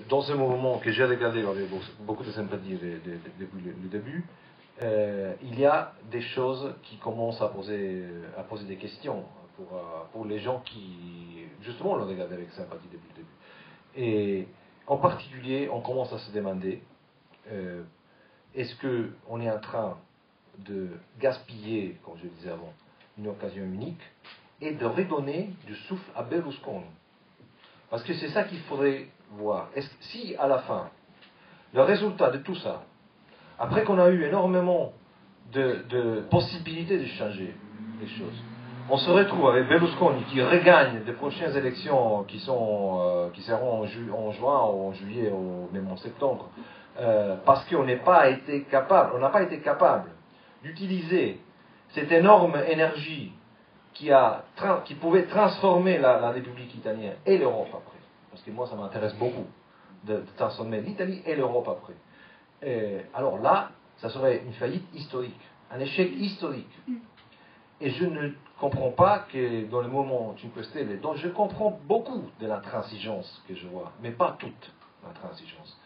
dans ce mouvement que j'ai regardé avec beaucoup de sympathie depuis le début, il y a des choses qui commencent à poser des questions pour les gens qui, justement, l'ont regardé avec sympathie depuis le début. Et en particulier, on commence à se demander, est-ce qu'on est en train de gaspiller, comme je disais avant, une occasion unique, et de redonner du souffle à Berlusconi? Parce que c'est ça qu'il faudrait voir. Si à la fin, le résultat de tout ça, après qu'on a eu énormément de possibilités de changer les choses, on se retrouve avec Berlusconi qui regagne des prochaines élections qui seront en juin, ou en juillet, ou même en septembre, parce qu'on n'a pas été capable d'utiliser cette énorme énergie qui pouvait transformer la République italienne et l'Europe après. Parce que moi, ça m'intéresse beaucoup de transformer l'Italie et l'Europe après. Alors là, ça serait une faillite historique, un échec historique. Et je ne comprends pas que dans le mouvement 5 Stelle, dont je comprends beaucoup de la transigence que je vois, mais pas toute la transigence,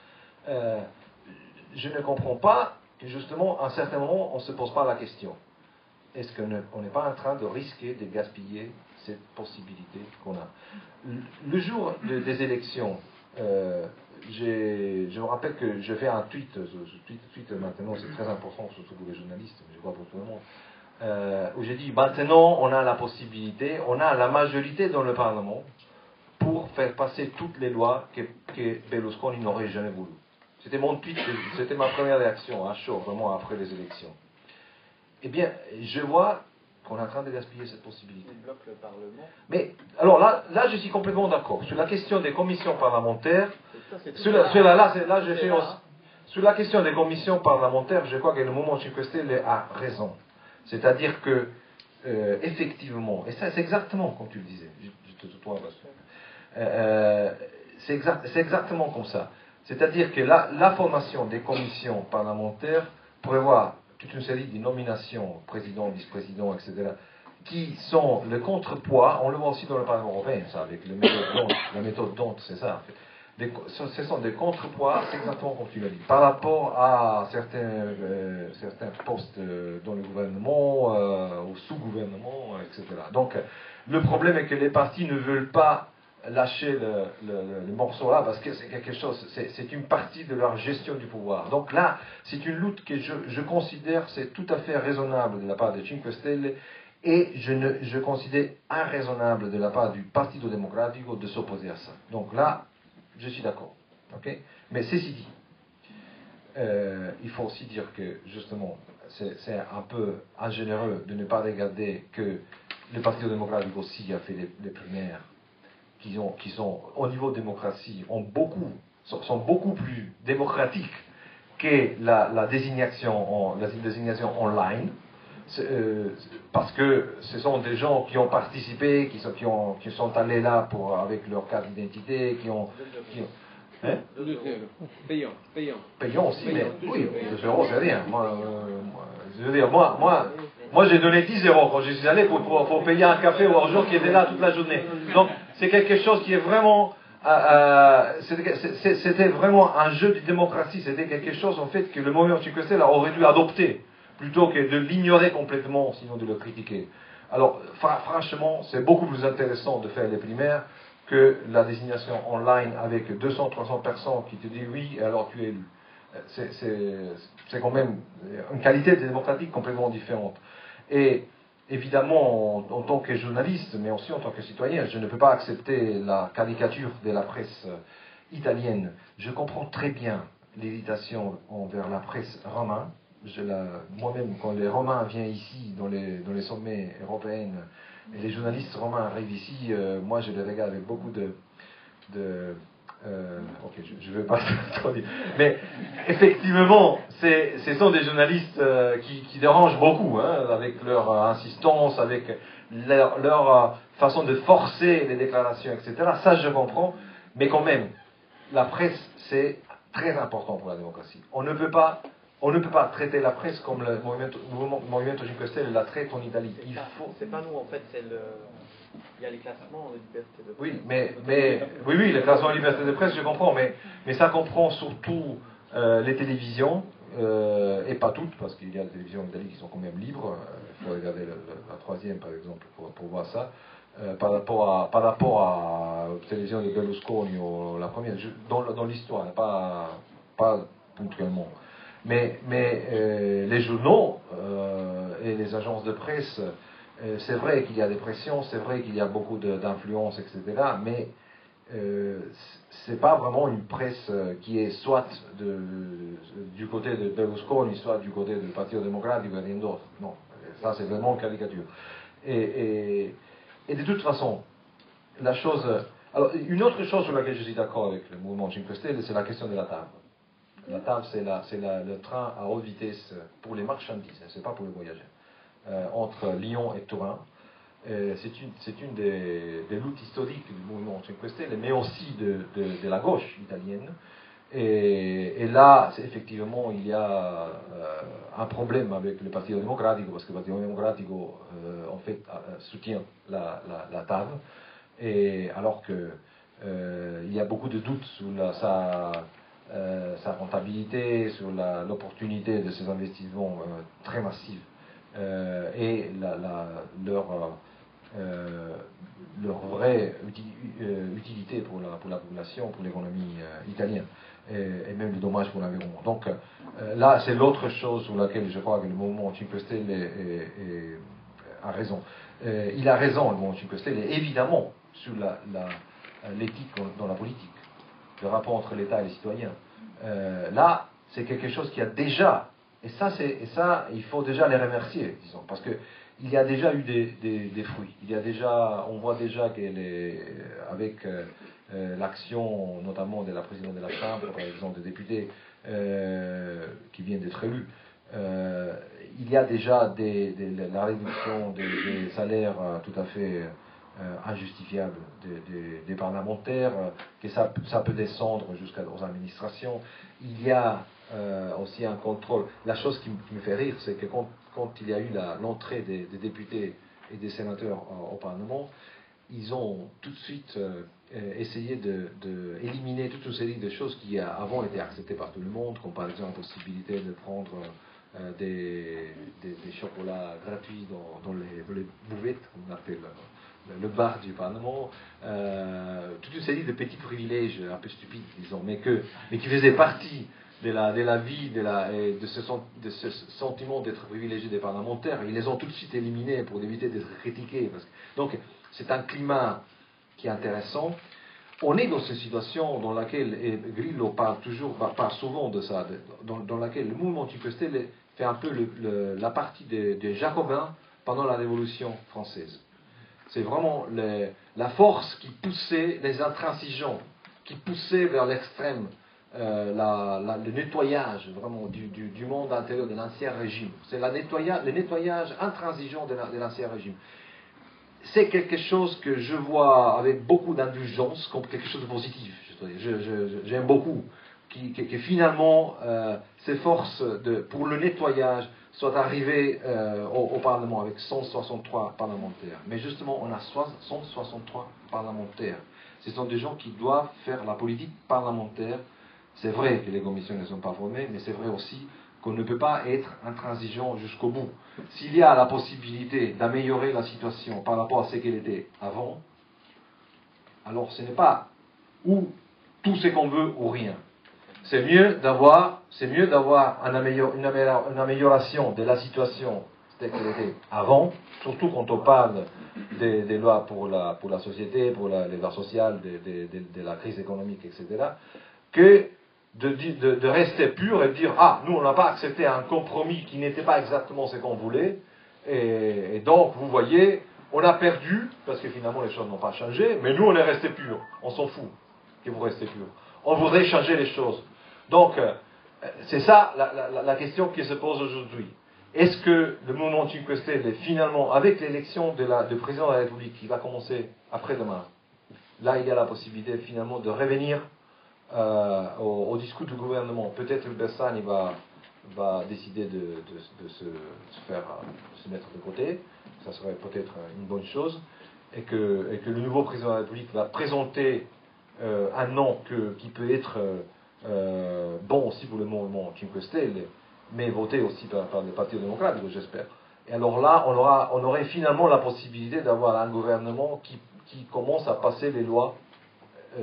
je ne comprends pas que justement, à un certain moment, on ne se pose pas la question. Est-ce qu'on n'est pas en train de risquer de gaspiller cette possibilité qu'on a? Le jour des élections, je me rappelle que je fais un tweet, ce tweet maintenant c'est très important, surtout pour les journalistes, mais je crois pour tout le monde, où j'ai dit maintenant on a la possibilité, on a la majorité dans le Parlement pour faire passer toutes les lois que Berlusconi n'aurait jamais voulu. C'était mon tweet, c'était ma première réaction à chaud, vraiment après les élections. Eh bien, je vois qu'on est en train de gaspiller cette possibilité. Il bloque le Parlement. Mais, alors là je suis complètement d'accord. Sur la question des commissions parlementaires, sur la question des commissions parlementaires, je crois que le mouvement 5 Stelle a raison. C'est-à-dire que, effectivement, et ça c'est exactement comme tu le disais, je te tutoie parce que c'est exactement comme ça. C'est-à-dire que la formation des commissions parlementaires prévoit toute une série de nominations, président, vice-président, etc., qui sont le contrepoids, on le voit aussi dans le Parlement européen, ça, avec la méthode D'Hondt, c'est ça, en fait. Ce sont des contrepoids, c'est exactement comme tu l'as dit, par rapport à certains postes dans le gouvernement, au sous-gouvernement, etc. Donc, le problème est que les partis ne veulent pas lâcher le morceau là, parce que c'est quelque chose, c'est une partie de leur gestion du pouvoir. Donc là, c'est une lutte que je considère, c'est tout à fait raisonnable de la part des 5 Stelle, et je considère irraisonnable de la part du Partito Democratico de s'opposer à ça. Donc là, je suis d'accord. Okay? Mais ceci dit, il faut aussi dire que, justement, c'est un peu ingénéreux de ne pas regarder que le Partito Democratico aussi a fait les primaires qui sont au niveau démocratie, sont beaucoup plus démocratiques que la désignation online, parce que ce sont des gens qui ont participé, qui sont allés là avec leur carte d'identité, hein? Payant aussi, mais oui, 2 euros c'est rien. Je veux dire, moi j'ai donné 10 euros quand je suis allé pour payer un café aux gens qui étaient là toute la journée. Donc c'est quelque chose qui est vraiment, c'était vraiment un jeu de démocratie, c'était quelque chose en fait que le mouvement 5 Stelle aurait dû adopter, plutôt que de l'ignorer complètement, sinon de le critiquer. Alors franchement, c'est beaucoup plus intéressant de faire les primaires que la désignation online avec 200-300 personnes qui te disent oui, et alors tu es élu. C'est quand même une qualité démocratique complètement différente. Et évidemment, en tant que journaliste, mais aussi en tant que citoyen, je ne peux pas accepter la caricature de la presse italienne. Je comprends très bien l'irritation envers la presse romaine. Moi-même, quand les Romains viennent ici, dans les sommets européens, et les journalistes romains arrivent ici, moi je les regarde avec beaucoup ok, je ne veux pas trop dire. Mais effectivement, ce sont des journalistes qui dérangent beaucoup, hein, avec leur insistance, avec leur façon de forcer les déclarations, etc. Ça, je comprends. Mais quand même, la presse, c'est très important pour la démocratie. On ne peut pas traiter la presse comme le Movimento 5 Stelle la traite en Italie. C'est pas nous, en fait, Il y a les classements de liberté de presse. Oui, oui, le classement de liberté de presse, je comprends, mais ça comprend surtout les télévisions, et pas toutes, parce qu'il y a des télévisions en Italie qui sont quand même libres. Il faut regarder la troisième, par exemple, pour voir ça. Par rapport à la télévision de Berlusconi ou la première, dans l'histoire, pas ponctuellement. Mais les journaux et les agences de presse, c'est vrai qu'il y a des pressions, c'est vrai qu'il y a beaucoup d'influence, etc. Mais c'est pas vraiment une presse qui est soit du côté de Berlusconi, soit du côté du Parti démocrate ou rien d'autre. Non, ça c'est vraiment une caricature. Et de toute façon, la chose. Alors, une autre chose sur laquelle je suis d'accord avec le mouvement 5 Stelle, c'est la question de la table. La table, c'est le train à haute vitesse pour les marchandises, c'est pas pour les voyageurs, entre Lyon et Turin. C'est une des luttes historiques du mouvement 5 Stelle, mais aussi de la gauche italienne. Et là, effectivement, il y a un problème avec le Parti démocratique, parce que le Parti démocratique, en fait, soutient la TAV, et alors que il y a beaucoup de doutes sur sa rentabilité, sur l'opportunité de ces investissements très massifs, et leur vraie utilité pour la population, pour l'économie italienne, et même le dommage pour l'environnement. Donc là, c'est l'autre chose sur laquelle je crois que le mouvement 5 Stelle a raison. Il a raison, le mouvement 5 Stelle, évidemment, sur l'éthique dans la politique, le rapport entre l'État et les citoyens. Là, c'est quelque chose qui a déjà, et ça, il faut déjà les remercier, disons, parce que il y a déjà eu des fruits. On voit déjà avec l'action notamment de la présidente de la Chambre, par exemple, des députés qui viennent d'être élus, il y a déjà la réduction des salaires tout à fait injustifiables des parlementaires, que ça peut descendre jusqu'aux administrations. Il y a aussi un contrôle. La chose qui me fait rire, c'est que quand il y a eu l'entrée des députés et des sénateurs au Parlement, ils ont tout de suite essayé d'éliminer toute une série de choses qui avant étaient acceptées par tout le monde, comme par exemple la possibilité de prendre des chocolats gratuits dans les bouvettes, on appelle le bar du Parlement, toute une série de petits privilèges un peu stupides, disons, mais qui faisaient partie de la vie, de ce sentiment d'être privilégié des parlementaires. Ils les ont tout de suite éliminés pour éviter d'être critiqués. Donc, c'est un climat qui est intéressant. On est dans cette situation dans laquelle, et Grillo parle souvent de ça, dans laquelle le mouvement 5 Stelle fait un peu la partie des Jacobins pendant la Révolution française. C'est vraiment la force qui poussait les intransigeants, qui poussait vers l'extrême le nettoyage vraiment du monde intérieur de l'ancien régime. C'est le nettoyage intransigeant de l'ancien régime. C'est quelque chose que je vois avec beaucoup d'indulgence comme quelque chose de positif. J'aime beaucoup que finalement ces forces pour le nettoyage soient arrivées au Parlement avec 163 parlementaires. Mais justement, on a 163 parlementaires. Ce sont des gens qui doivent faire la politique parlementaire. C'est vrai que les commissions ne sont pas formées, mais c'est vrai aussi qu'on ne peut pas être intransigeant jusqu'au bout. S'il y a la possibilité d'améliorer la situation par rapport à ce qu'elle était avant, alors ce n'est pas ou tout ce qu'on veut ou rien. C'est mieux d'avoir une amélioration de la situation telle qu'elle était avant, surtout quand on parle des lois pour la société, pour les lois sociales, de la crise économique, etc., que de rester pur et de dire « Ah, nous, on n'a pas accepté un compromis qui n'était pas exactement ce qu'on voulait, et donc, vous voyez, on a perdu, parce que finalement, les choses n'ont pas changé, mais nous, on est resté pur. On s'en fout que vous restez pur. On voudrait changer les choses. » Donc, c'est ça la question qui se pose aujourd'hui. Est-ce que le mouvement 5 Stelle, finalement, avec l'élection du président de la République qui va commencer après-demain, là, il y a la possibilité, finalement, de revenir au discours du gouvernement. Peut-être que Bersani va décider de se mettre de côté. Ça serait peut-être une bonne chose. et que le nouveau président de la République va présenter un nom qui peut être bon aussi pour le mouvement Cinque Stelle, mais voté aussi par le Parti démocratique, j'espère. Et alors là, on aurait finalement la possibilité d'avoir un gouvernement qui commence à passer les lois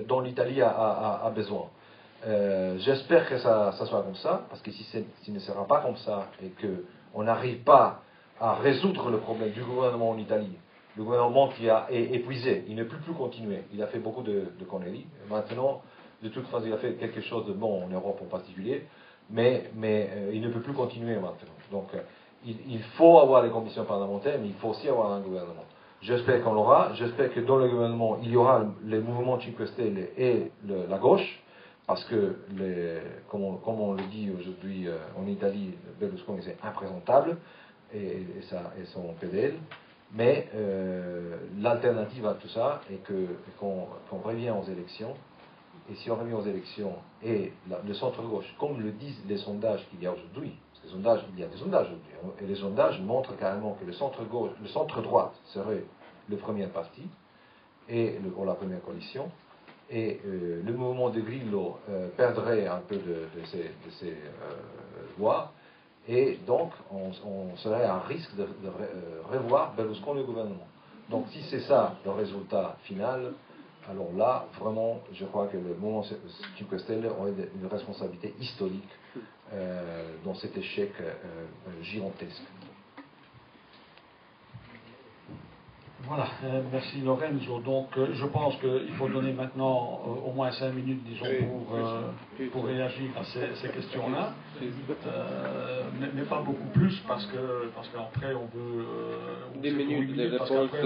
dont l'Italie a besoin. J'espère que ça soit comme ça, parce que s'il ne sera pas comme ça et qu'on n'arrive pas à résoudre le problème du gouvernement en Italie, le gouvernement qui est épuisé, il ne peut plus continuer, il a fait beaucoup de conneries, maintenant, de toute façon, il a fait quelque chose de bon en Europe en particulier, mais il ne peut plus continuer maintenant. Donc, il faut avoir les conditions parlementaires, mais il faut aussi avoir un gouvernement. J'espère qu'on l'aura, j'espère que dans le gouvernement, il y aura les mouvements Cinque Stelle et la gauche, parce que, comme on le dit aujourd'hui en Italie, Berlusconi c'est imprésentable, et son PDL, mais l'alternative à tout ça est qu'on revient aux élections, et si on revient aux élections, et le centre-gauche, comme le disent les sondages qu'il y a aujourd'hui, parce que il y a des sondages aujourd'hui, et les sondages montrent carrément que le centre-droite serait le premier parti, pour la première coalition, et le mouvement de Grillo perdrait un peu de ses voix, et donc on serait à risque de revoir Berlusconi au gouvernement. Donc si c'est ça le résultat final, alors là, vraiment, je crois que le mouvement Cinque Stelle aurait une responsabilité historique dans cet échec gigantesque. Voilà, merci Lorenzo. Donc je pense qu'il faut donner maintenant au moins 5 minutes, disons, pour réagir à ces questions-là, mais pas beaucoup plus parce qu'après on veut des minutes, parce qu'après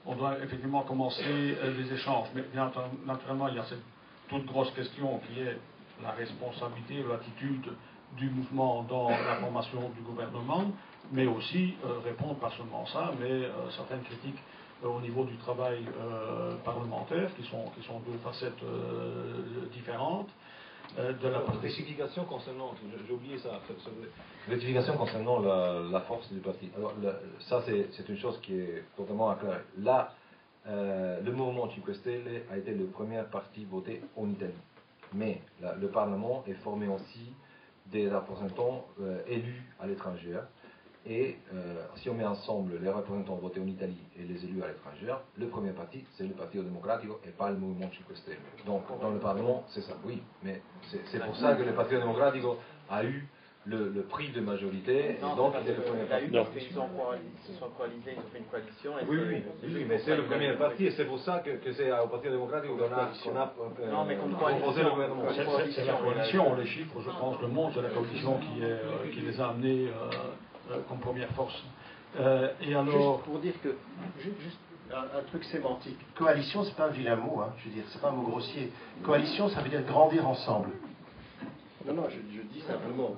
on doit effectivement commencer les échanges. Mais bien naturellement, il y a cette toute grosse question qui est la responsabilité, l'attitude du mouvement dans la formation du gouvernement, mais aussi répondre pas seulement ça, mais certaines critiques au niveau du travail parlementaire, qui sont deux facettes différentes. De la rectification concernant, j'ai oublié ça, rectification concernant la force du parti. Alors ça c'est une chose qui est totalement à clair. Là, le mouvement Cinque Stelle a été le premier parti voté en Italie, mais le Parlement est formé aussi des représentants élus à l'étranger. Et si on met ensemble les représentants votés en Italie et les élus à l'étranger, le premier parti, c'est le Partito Democratico et pas le mouvement Cinque Stelle. Donc, dans le Parlement, c'est ça, oui. Mais c'est pour ça que le Partito Democratico a eu le prix de majorité, et donc il est le premier parti. Parce qu'ils se sont coalisés, ils ont fait une coalition. Oui, mais c'est le premier parti, et c'est pour ça que c'est au Partito Democratico qu'on a proposé le gouvernement. C'est la coalition, les chiffres, je pense, le monde, c'est la coalition qui les a amenés comme première force. Et alors... Juste pour dire que, juste un truc sémantique, coalition, c'est pas un vilain mot, hein, je veux dire, c'est pas un mot grossier. Coalition, ça veut dire grandir ensemble. Non, je dis simplement.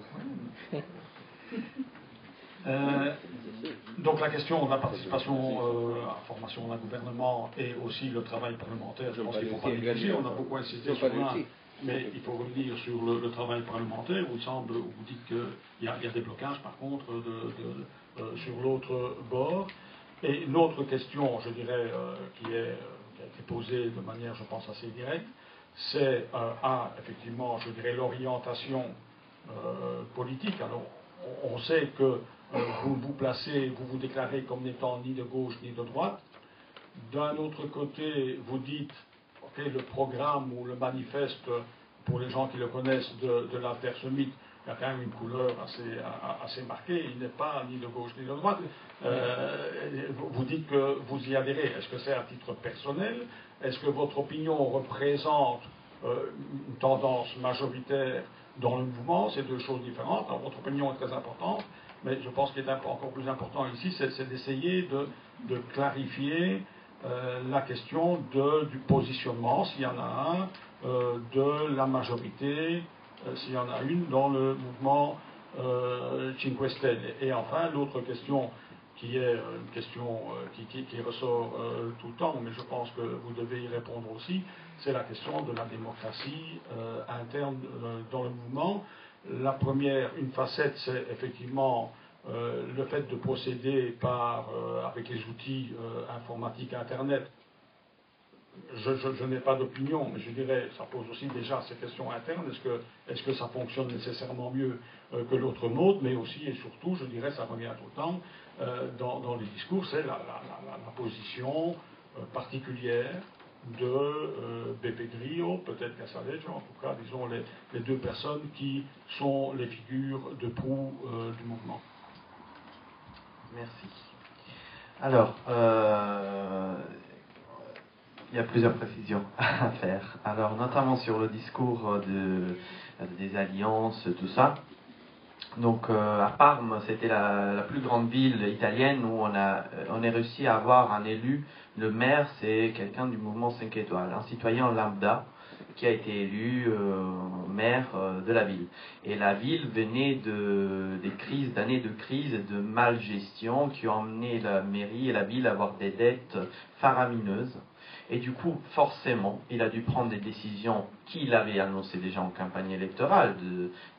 Donc la question de la participation à la formation d'un gouvernement et aussi le travail parlementaire, je pense qu'il ne faut pas négliger, on a beaucoup insisté sur l'un, mais il faut revenir sur le travail parlementaire, où vous dites qu'il y a des blocages par contre sur l'autre bord. Et l'autre question, je dirais, qui a été posée de manière, je pense, assez directe, c'est effectivement, je dirais, l'orientation politique. Alors, on sait que vous vous déclarez comme n'étant ni de gauche ni de droite. D'un autre côté, vous dites que le programme ou le manifeste, pour les gens qui le connaissent, de l'Altersemite, il y a quand même une couleur assez marquée, il n'est pas ni de gauche ni de droite. Vous dites que vous y adhérez. Est-ce que c'est à titre personnel? Est-ce que votre opinion représente une tendance majoritaire dans le mouvement? C'est deux choses différentes. Alors, votre opinion est très importante, mais je pense qu'il est encore plus important ici, c'est d'essayer de clarifier la question du positionnement, s'il y en a un, de la majorité, s'il y en a une, dans le mouvement Cinque Stelle. Et enfin, l'autre question, qui est une question qui ressort tout le temps, mais je pense que vous devez y répondre aussi, c'est la question de la démocratie interne dans le mouvement. La première, une facette, c'est effectivement le fait de procéder avec les outils informatiques Internet, je n'ai pas d'opinion, mais je dirais, ça pose aussi déjà ces questions internes. Est-ce que ça fonctionne nécessairement mieux que l'autre mode, mais aussi et surtout, je dirais, ça revient tout le temps dans les discours, c'est la position particulière de Beppe Grillo, peut-être Casaleggio, en tout cas, disons, les deux personnes qui sont les figures de proue du mouvement. Merci. Alors, il y a plusieurs précisions à faire. Alors, notamment sur le discours des alliances, tout ça. Donc, à Parme, c'était la plus grande ville italienne où on a réussi à avoir un élu. Le maire, c'est quelqu'un du mouvement 5 étoiles, un citoyen lambda qui a été élu maire de la ville. Et la ville venait d'années de crise et de malgestion qui ont amené la mairie et la ville à avoir des dettes faramineuses. Et du coup, forcément, il a dû prendre des décisions qu'il avait annoncées déjà en campagne électorale,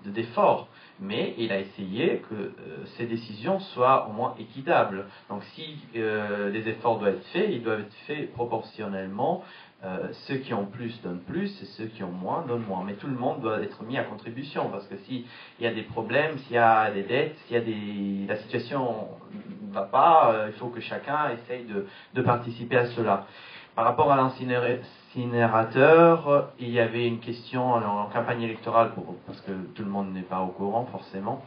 d'efforts. Mais il a essayé que ces décisions soient au moins équitables. Donc si les efforts doivent être faits, ils doivent être faits proportionnellement. Ceux qui ont plus donnent plus et ceux qui ont moins donnent moins. Mais tout le monde doit être mis à contribution parce que s'il y a des problèmes, s'il y a des dettes, la situation ne va pas, il faut que chacun essaye de participer à cela. Par rapport à l'incinérateur, il y avait une question en campagne électorale, parce que tout le monde n'est pas au courant forcément.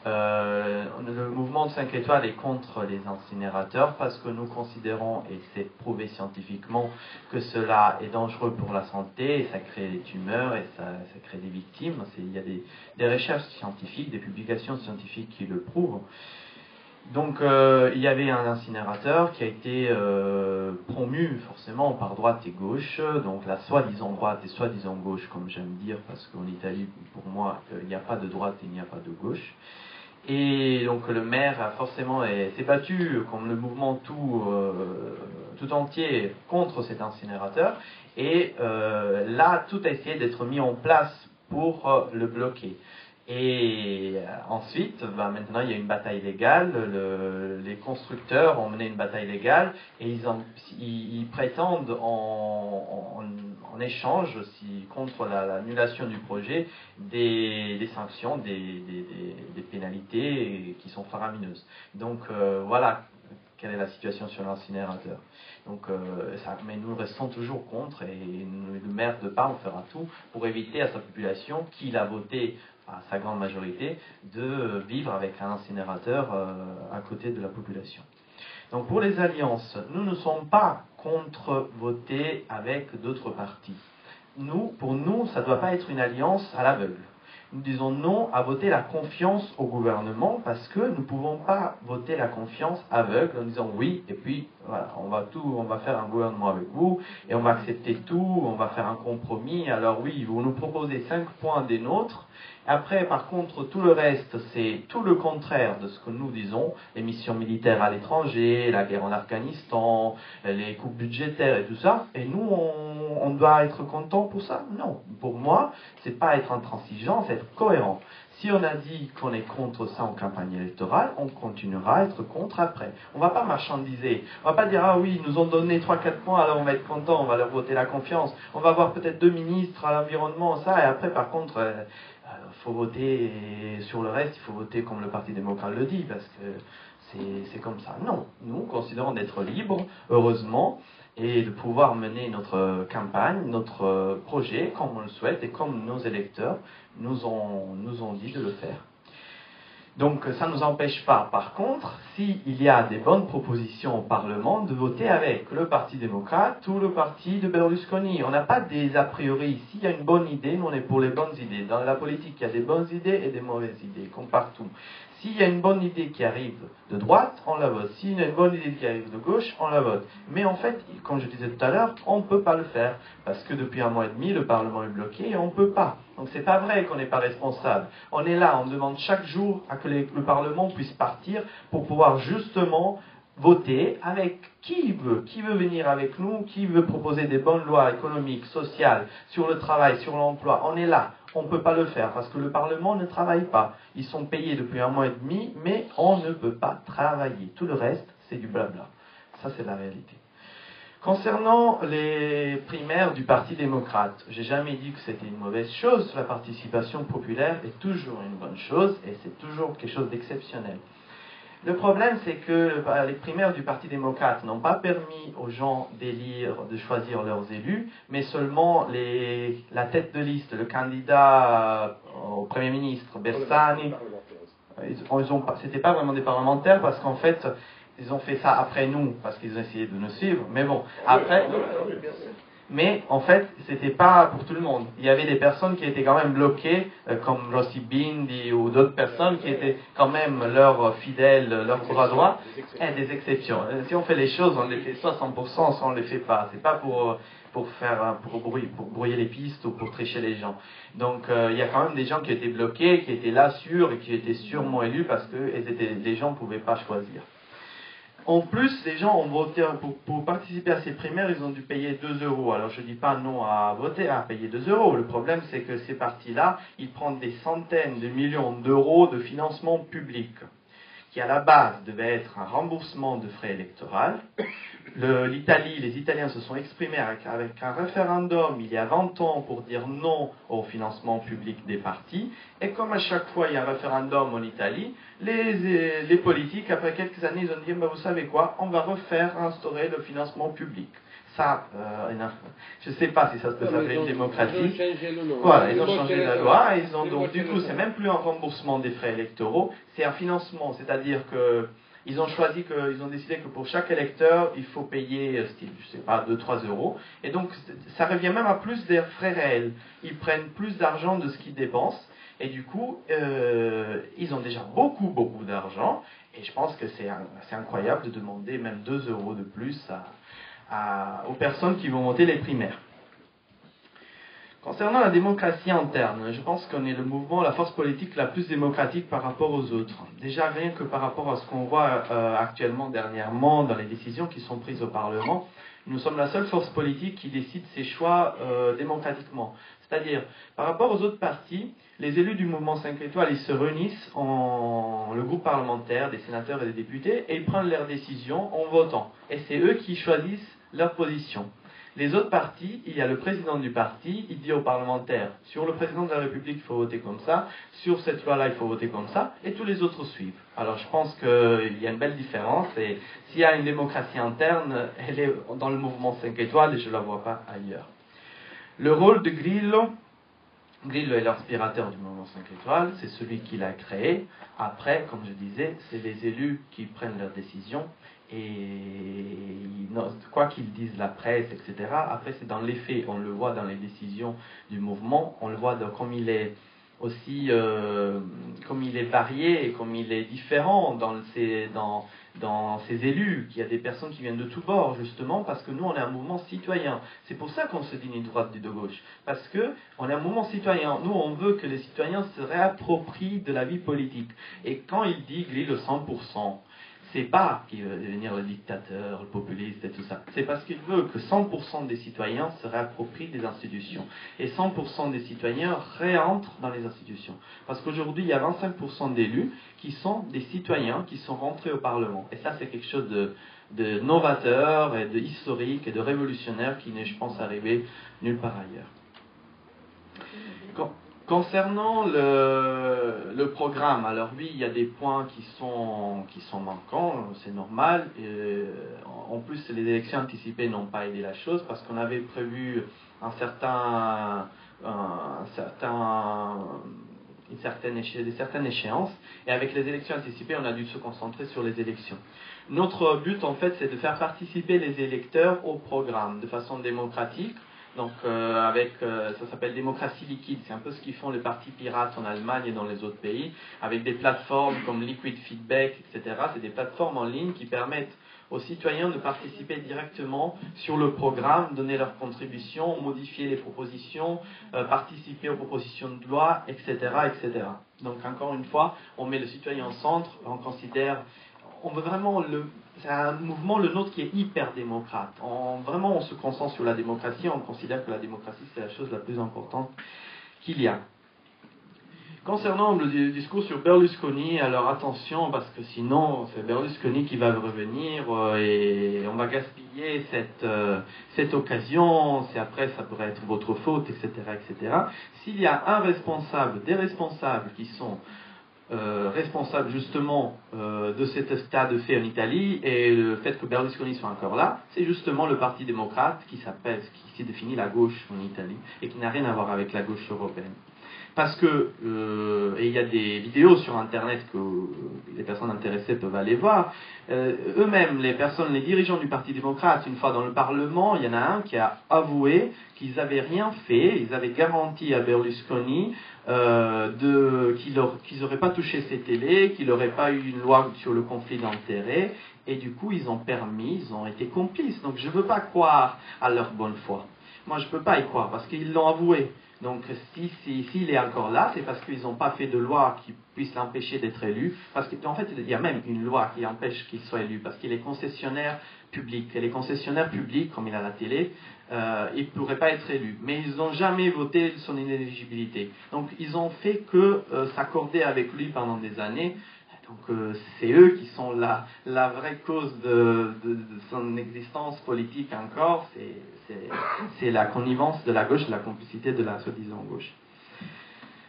Le mouvement de 5 étoiles est contre les incinérateurs parce que nous considérons, et c'est prouvé scientifiquement, que cela est dangereux pour la santé, et ça crée des tumeurs, et ça crée des victimes. Il y a des recherches scientifiques, des publications scientifiques qui le prouvent. Donc il y avait un incinérateur qui a été promu forcément par droite et gauche, donc la soi-disant droite et soi-disant gauche, comme j'aime dire, parce qu'en Italie, pour moi, il n'y a pas de droite et il n'y a pas de gauche. Et donc le maire a forcément s'est battu comme le mouvement tout entier contre cet incinérateur, et là tout a essayé d'être mis en place pour le bloquer. Et ensuite, maintenant il y a une bataille légale, les constructeurs ont mené une bataille légale et ils prétendent en échange, contre l'annulation du projet, des sanctions, des pénalités qui sont faramineuses. Donc voilà quelle est la situation sur l'incinérateur. Donc, mais nous restons toujours contre, et le maire de Parme fera tout pour éviter à sa population, qu'il a voté à sa grande majorité, de vivre avec un incinérateur à côté de la population. Donc pour les alliances, nous ne sommes pas contre voter avec d'autres partis. Pour nous, ça ne doit pas être une alliance à l'aveugle. Nous disons non à voter la confiance au gouvernement parce que nous ne pouvons pas voter la confiance aveugle en disant oui, et puis voilà, on va faire un gouvernement avec vous et on va accepter tout, on va faire un compromis. Alors oui, vous nous proposez 5 points des nôtres. Après, par contre, tout le reste, c'est tout le contraire de ce que nous disons, les missions militaires à l'étranger, la guerre en Afghanistan, les coupes budgétaires et tout ça, et nous, on doit être content pour ça? Non. Pour moi, c'est pas être intransigeant, c'est être cohérent. Si on a dit qu'on est contre ça en campagne électorale, on continuera à être contre après. On ne va pas marchandiser. On ne va pas dire, ah oui, ils nous ont donné 3-4 points, alors on va être content, on va leur voter la confiance. On va avoir peut-être 2 ministres à l'environnement, ça, et après, par contre, faut voter, et sur le reste, il faut voter comme le Parti démocrate le dit, parce que c'est comme ça. Non, nous considérons d'être libres, heureusement, et de pouvoir mener notre campagne, notre projet, comme on le souhaite, et comme nos électeurs nous ont dit de le faire. Donc ça ne nous empêche pas, par contre, s'il y a des bonnes propositions au Parlement, de voter avec le Parti démocrate ou le parti de Berlusconi. On n'a pas des a priori. S'il y a une bonne idée, nous on est pour les bonnes idées. Dans la politique, il y a des bonnes idées et des mauvaises idées, comme partout. S'il y a une bonne idée qui arrive de droite, on la vote. S'il y a une bonne idée qui arrive de gauche, on la vote. Mais en fait, comme je disais tout à l'heure, on ne peut pas le faire. Parce que depuis 1 mois et demi, le Parlement est bloqué et on ne peut pas. Donc c'est pas vrai qu'on n'est pas responsable. On est là, on demande chaque jour à que le Parlement puisse partir pour pouvoir justement voter avec qui veut venir avec nous, qui veut proposer des bonnes lois économiques, sociales, sur le travail, sur l'emploi. On est là, on ne peut pas le faire parce que le Parlement ne travaille pas. Ils sont payés depuis 1 mois et demi, mais on ne peut pas travailler. Tout le reste, c'est du blabla. Ça, c'est la réalité. Concernant les primaires du Parti démocrate, j'ai jamais dit que c'était une mauvaise chose. La participation populaire est toujours une bonne chose et c'est toujours quelque chose d'exceptionnel. Le problème, c'est que les primaires du Parti démocrate n'ont pas permis aux gens d'élire, de choisir leurs élus, mais seulement la tête de liste, le candidat au Premier ministre, Bersani. C'était pas vraiment des parlementaires parce qu'en fait, ils ont fait ça après nous, parce qu'ils ont essayé de nous suivre, mais bon, après... Mais en fait, c'était pas pour tout le monde. Il y avait des personnes qui étaient quand même bloquées, comme Rossi Bindi ou d'autres personnes qui étaient quand même leurs fidèles, leurs bras droits, et des exceptions. Si on fait les choses, on les fait soit 100%, soit on les fait pas. C'est pas pour brouiller les pistes ou pour tricher les gens. Donc il y a quand même des gens qui étaient bloqués, qui étaient là sûrs et qui étaient sûrement élus parce que les gens ne pouvaient pas choisir. En plus, les gens ont voté, pour participer à ces primaires, ils ont dû payer 2 euros. Alors je ne dis pas non à voter, à payer 2 euros. Le problème, c'est que ces partis-là, ils prennent des centaines de millions d'euros de financement public, qui à la base devait être un remboursement de frais électoraux. Les Italiens se sont exprimés avec un référendum il y a 20 ans pour dire non au financement public des partis. Et comme à chaque fois il y a un référendum en Italie, les politiques, après quelques années, ils ont dit, vous savez quoi, on va instaurer le financement public. Ça, je ne sais pas si ça peut s'appeler une démocratie. Voilà, ils ont changé la loi. Donc, du coup, c'est même plus un remboursement des frais électoraux, c'est un financement. C'est-à-dire que ils ont décidé que pour chaque électeur, il faut payer, je sais pas, 2-3 euros. Et donc, ça revient même à plus des frais réels. Ils prennent plus d'argent de ce qu'ils dépensent. Et du coup, ils ont déjà beaucoup d'argent. Et je pense que c'est incroyable de demander même 2 euros de plus aux personnes qui vont voter les primaires. Concernant la démocratie interne, je pense qu'on est le mouvement, la force politique la plus démocratique par rapport aux autres. Déjà, rien que par rapport à ce qu'on voit actuellement, dernièrement, dans les décisions qui sont prises au Parlement, nous sommes la seule force politique qui décide ses choix démocratiquement. C'est-à-dire, par rapport aux autres partis, les élus du mouvement 5 étoiles, ils se réunissent le groupe parlementaire, des sénateurs et des députés, et ils prennent leurs décisions en votant. Et c'est eux qui choisissent leur position. Les autres partis, il y a le président du parti, il dit aux parlementaires, sur le président de la République, il faut voter comme ça, sur cette loi-là, il faut voter comme ça, et tous les autres suivent. Alors je pense qu'il y a une belle différence, et s'il y a une démocratie interne, elle est dans le mouvement 5 étoiles, et je ne la vois pas ailleurs. Le rôle de Grillo est l'inspirateur du mouvement 5 étoiles, c'est celui qui l'a créé. Après, comme je disais, c'est les élus qui prennent leurs décisions, et quoi qu'ils disent la presse, etc. Après, c'est dans les faits, on le voit dans les décisions du mouvement, on le voit comme il est aussi, comme il est varié et comme il est différent dans ses élus, qu'il y a des personnes qui viennent de tous bords, justement, parce que nous, on est un mouvement citoyen. C'est pour ça qu'on se dit ni de droite ni de gauche, parce que on est un mouvement citoyen. Nous, on veut que les citoyens se réapproprient de la vie politique. Et quand il dit Grillo 100%, c'est pas qu'il veut devenir le dictateur, le populiste et tout ça. C'est parce qu'il veut que 100% des citoyens se réapproprient des institutions. Et 100% des citoyens réentrent dans les institutions. Parce qu'aujourd'hui, il y a 25% d'élus qui sont des citoyens qui sont rentrés au Parlement. Et ça, c'est quelque chose de novateur et de historique et de révolutionnaire qui n'est, je pense, arrivé nulle part ailleurs. Concernant le programme, alors oui, il y a des points qui sont manquants, c'est normal. En plus, les élections anticipées n'ont pas aidé la chose parce qu'on avait prévu des certaines échéances, et avec les élections anticipées, on a dû se concentrer sur les élections. Notre but, en fait, c'est de faire participer les électeurs au programme de façon démocratique. Donc, ça s'appelle démocratie liquide. C'est un peu ce qu'ils font les partis pirates en Allemagne et dans les autres pays, avec des plateformes comme Liquid Feedback, etc. C'est des plateformes en ligne qui permettent aux citoyens de participer directement sur le programme, donner leurs contributions, modifier les propositions, participer aux propositions de loi, etc., etc. Donc, encore une fois, on met le citoyen au centre, on veut vraiment c'est un mouvement, le nôtre, qui est hyper démocrate. Vraiment, on se concentre sur la démocratie, on considère que la démocratie, c'est la chose la plus importante qu'il y a. Concernant le discours sur Berlusconi, alors attention, parce que sinon, c'est Berlusconi qui va revenir et on va gaspiller cette occasion, après ça pourrait être votre faute, etc., etc. S'il y a un responsable, des responsables qui sont responsables justement de cet état de fait en Italie et le fait que Berlusconi soit encore là, c'est justement le Parti démocrate qui s'est défini la gauche en Italie et qui n'a rien à voir avec la gauche européenne. Parce que, et il y a des vidéos sur Internet que les personnes intéressées peuvent aller voir, eux-mêmes, les dirigeants du Parti démocrate, une fois dans le Parlement, il y en a un qui a avoué qu'ils n'avaient rien fait, ils avaient garanti à Berlusconi qu'ils n'auraient pas touché ses télés, qu'il n'aurait pas eu une loi sur le conflit d'intérêts, et du coup ils ont été complices. Donc je ne veux pas croire à leur bonne foi. Moi je ne peux pas y croire, parce qu'ils l'ont avoué. Donc s'il est encore là, c'est parce qu'ils n'ont pas fait de loi qui puisse l'empêcher d'être élu. Parce qu'en fait, il y a même une loi qui empêche qu'il soit élu, parce qu'il est concessionnaire public. Et les concessionnaires publics, comme il a la télé, il ne pourrait pas être élu. Mais ils n'ont jamais voté son inéligibilité. Donc ils ont fait que s'accorder avec lui pendant des années. Donc c'est eux qui sont la vraie cause de son existence politique encore, c'est la connivence de la gauche, la complicité de la soi-disant gauche.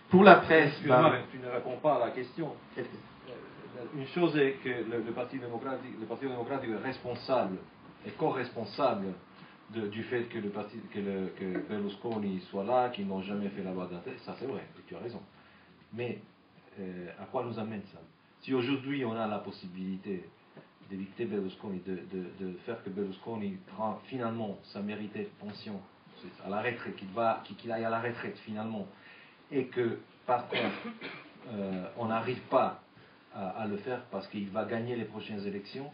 Pour la presse... Excuse-moi, mais tu ne réponds pas à la question. Une chose est que le Parti démocratique est responsable et co-responsable du fait que Berlusconi soit là, qu'ils n'ont jamais fait la loi d'intérêt. Ça c'est vrai, et tu as raison. Mais à quoi nous amène ça? Si aujourd'hui on a la possibilité d'éviter Berlusconi, de faire que Berlusconi prend finalement sa méritée pension à la retraite, qu'il aille à la retraite finalement, et que par contre on n'arrive pas à le faire parce qu'il va gagner les prochaines élections,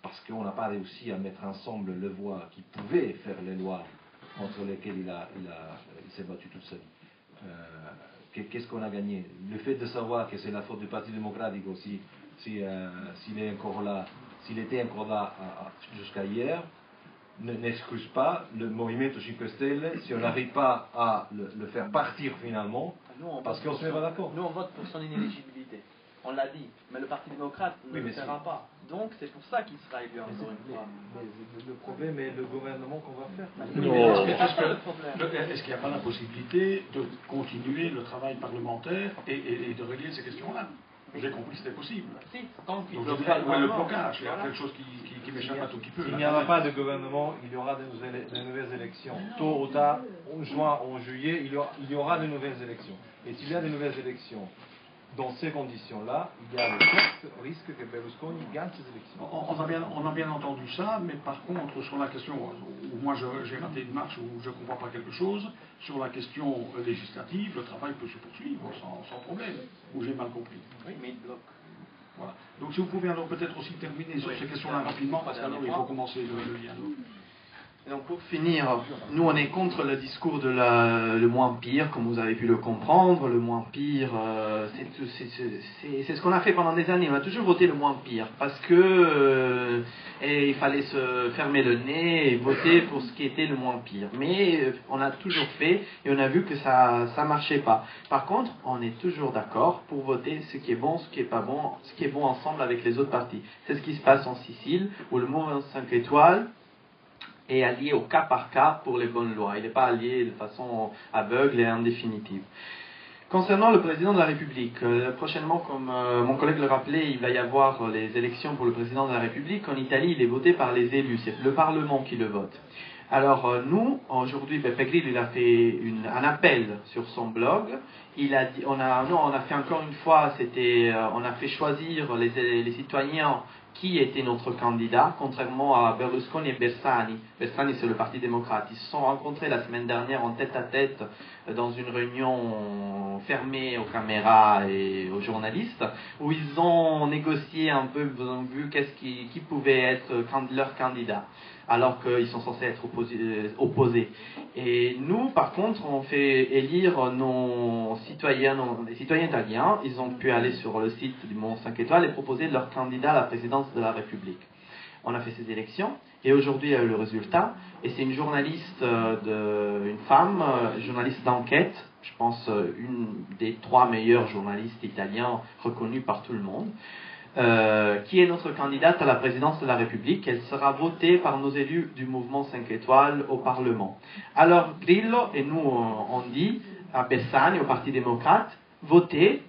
parce qu'on n'a pas réussi à mettre ensemble le voix qui pouvait faire les lois contre lesquelles il s'est battu toute sa vie. Qu'est-ce qu'on a gagné? Le fait de savoir que c'est la faute du Parti démocratique aussi, s'il était encore là jusqu'à hier, n'excuse pas le Movimento 5 Stelle si on n'arrive pas à le faire partir finalement, parce qu'on ne se met pas d'accord. Nous on vote pour son inéligibilité, on l'a dit, mais le Parti démocrate ne le fera pas. Donc c'est pour ça qu'il sera élu encore une fois. Mais le problème est le gouvernement qu'on va faire. Est-ce qu'il n'y a pas la possibilité de continuer le travail parlementaire et de régler ces questions-là? J'ai compris que c'était possible. Si, tant qu'il Donc, le blocage, il y a quelque chose qui m'échappe un tout petit peu. S'il n'y aura pas de gouvernement, il y aura de nouvelles élections. Tôt ou tard, en juin ou en juillet, il y aura de nouvelles élections. Et s'il y a de nouvelles élections, dans ces conditions-là, il y a le forte risque que Berlusconi gagne ces élections. On a bien entendu ça, mais par contre, sur la question où moi j'ai raté une marche, où je ne comprends pas quelque chose, sur la question législative, le travail peut se poursuivre sans problème, où j'ai mal compris. Oui, mais il bloque. Voilà. Donc si vous pouvez alors peut-être aussi terminer sur ces questions-là rapidement, parce qu'alors il faut commencer le dialogue. Donc pour finir, nous on est contre le discours de le moins pire, comme vous avez pu le comprendre. Le moins pire, c'est ce qu'on a fait pendant des années. On a toujours voté le moins pire, parce que il fallait se fermer le nez et voter pour ce qui était le moins pire. Mais on a toujours fait et on a vu que ça marchait pas. Par contre, on est toujours d'accord pour voter ce qui est bon, ce qui est pas bon, ce qui est bon ensemble avec les autres partis. C'est ce qui se passe en Sicile, où le mouvement 5 étoiles est allié au cas par cas pour les bonnes lois. Il n'est pas allié de façon aveugle et indéfinitive. Concernant le président de la République, prochainement, comme mon collègue le rappelait, il va y avoir les élections pour le président de la République. En Italie, il est voté par les élus, c'est le Parlement qui le vote. Alors nous, aujourd'hui, Beppe Grillo, il a fait un appel sur son blog. Il a dit, on a fait encore une fois, on a fait choisir les citoyens qui était notre candidat, contrairement à Berlusconi et Bersani. Bersani, c'est le Parti démocrate. Ils se sont rencontrés la semaine dernière en tête-à-tête dans une réunion fermée aux caméras et aux journalistes, où ils ont négocié un peu, ils ont vu qui pouvait être leur candidat, alors qu'ils sont censés être opposés. Et nous, par contre, on fait élire nos citoyens, les citoyens italiens. Ils ont pu aller sur le site du Mont 5 étoiles et proposer leur candidat à la présidence de la République. On a fait ces élections et aujourd'hui il y a eu le résultat. Et c'est une journaliste, une femme, journaliste d'enquête, je pense une des 3 meilleures journalistes italiens reconnus par tout le monde, qui est notre candidate à la présidence de la République. Elle sera votée par nos élus du mouvement 5 étoiles au Parlement. Alors Grillo et nous on dit à Bersani, au Parti démocrate, votez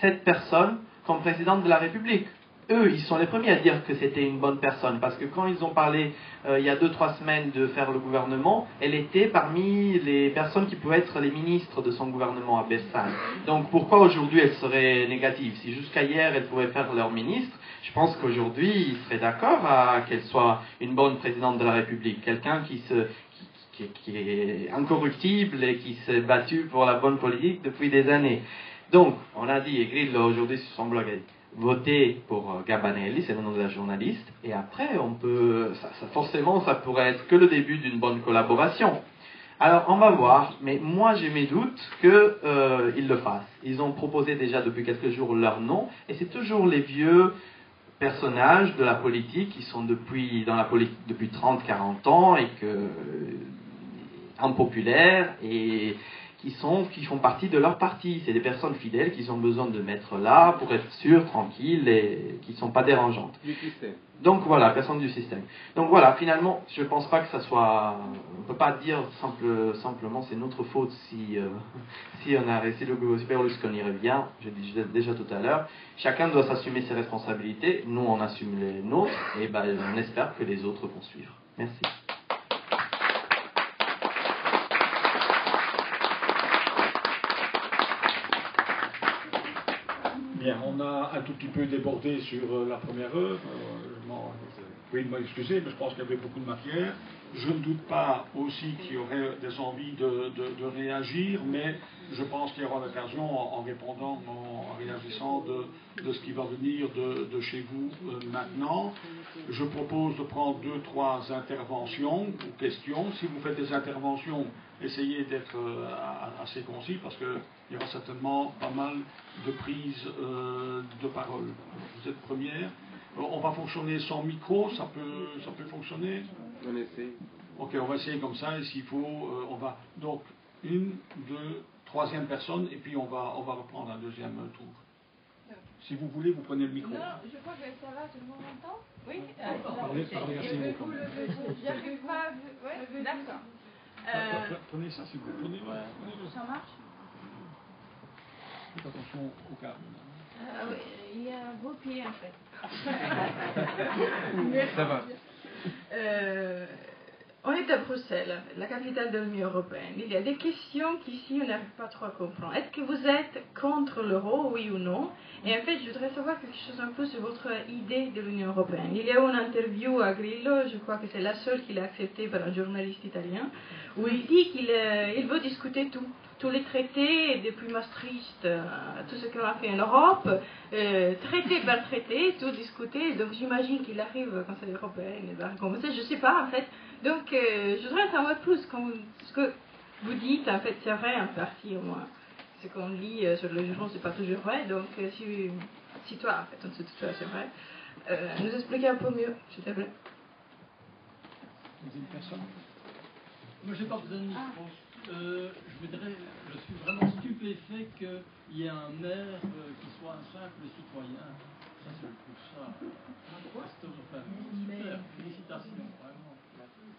cette personne comme présidente de la République. Eux, ils sont les premiers à dire que c'était une bonne personne, parce que quand ils ont parlé il y a 2-3 semaines de faire le gouvernement, elle était parmi les personnes qui pouvaient être les ministres de son gouvernement à Bersani. Donc pourquoi aujourd'hui elle serait négative? Si jusqu'à hier elle pouvait faire leur ministre, je pense qu'aujourd'hui ils seraient d'accord à qu'elle soit une bonne présidente de la République, quelqu'un qui est incorruptible et qui s'est battu pour la bonne politique depuis des années. Donc, on a dit, et Grillo aujourd'hui sur son blog a dit, votez pour Gabanelli, c'est le nom de la journaliste, et après, on peut, forcément, ça pourrait être que le début d'une bonne collaboration. Alors, on va voir, mais moi, j'ai mes doutes qu'ils le fassent. Ils ont proposé déjà depuis quelques jours leur nom, et c'est toujours les vieux personnages de la politique qui sont dans la politique depuis 30-40 ans, et impopulaires, et qui font partie de leur parti. C'est des personnes fidèles qu'ils ont besoin de mettre là pour être sûrs, tranquilles et qui ne sont pas dérangeantes. Du système. Donc voilà, personne du système. Donc voilà, finalement, je ne pense pas que ça soit... On ne peut pas dire simplement c'est notre faute si on a réussi le Berlusconi revient. Je disais déjà tout à l'heure. Chacun doit s'assumer ses responsabilités. Nous, on assume les nôtres et on espère que les autres vont suivre. Merci. Bien, on a un tout petit peu débordé sur la première heure. Oui, excusez, mais je pense qu'il y avait beaucoup de matière. Je ne doute pas aussi qu'il y aurait des envies de réagir, mais je pense qu'il y aura l'occasion, en répondant, en réagissant de ce qui va venir de chez vous maintenant. Je propose de prendre 2-3 interventions ou questions. Si vous faites des interventions, essayez d'être assez concis, parce qu'il y aura certainement pas mal de prises de parole. Vous êtes première. On va fonctionner sans micro, ça peut fonctionner. On essaie. Ok, on va essayer comme ça, et s'il faut, on va... Donc, 1, 2, 3e personne, et puis on va reprendre un 2e tour. Si vous voulez, vous prenez le micro. Non, je crois que ça va, tout le monde m'entend. Oui, Parlez assez haut quand même. J'arrive pas. Oui, d'accord. Prenez ça, s'il vous plaît. Ça marche? Faites attention au câble. Oui, il y a vos pieds en fait. Ça va. On est à Bruxelles, la capitale de l'Union européenne. Il y a des questions qu'ici on n'arrive pas trop à comprendre. Est-ce que vous êtes contre l'euro, oui ou non? Et en fait, je voudrais savoir quelque chose un peu sur votre idée de l'Union européenne. Il y a eu une interview à Grillo, je crois que c'est la seule qu'il a acceptée par un journaliste italien, où il dit qu'il veut discuter tous les traités, depuis Maastricht, tout ce qu'on a fait en Europe, traité par traité, tout discuter. Donc j'imagine qu'il arrive au Conseil européen, il va commencer, je ne sais pas en fait. Donc je voudrais savoir plus ce que vous dites, en fait, c'est vrai en partie au moins. Ce qu'on lit sur le journal, c'est pas toujours vrai. Donc si toi, en fait, on sait tout ça, c'est vrai, nous expliquer un peu mieux, s'il te plaît. Une personne? Moi, j'ai pas besoin de micro. Je suis vraiment stupéfait qu'il y ait un maire qui soit un simple citoyen. Ça, je trouve ça. Super, félicitations, vraiment.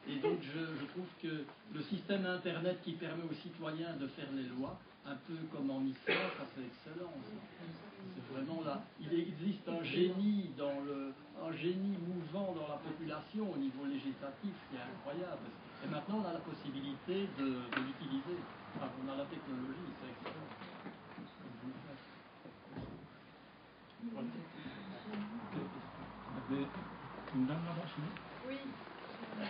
Et donc, je trouve que le système Internet qui permet aux citoyens de faire les lois, un peu comme en Islande, ça c'est excellent. C'est vraiment là. Il existe un génie mouvant dans la population au niveau législatif qui est incroyable. Et maintenant, on a la possibilité de l'utiliser. Enfin, on a la technologie, c'est excellent. Une dame là-bas, sinon? Oui, je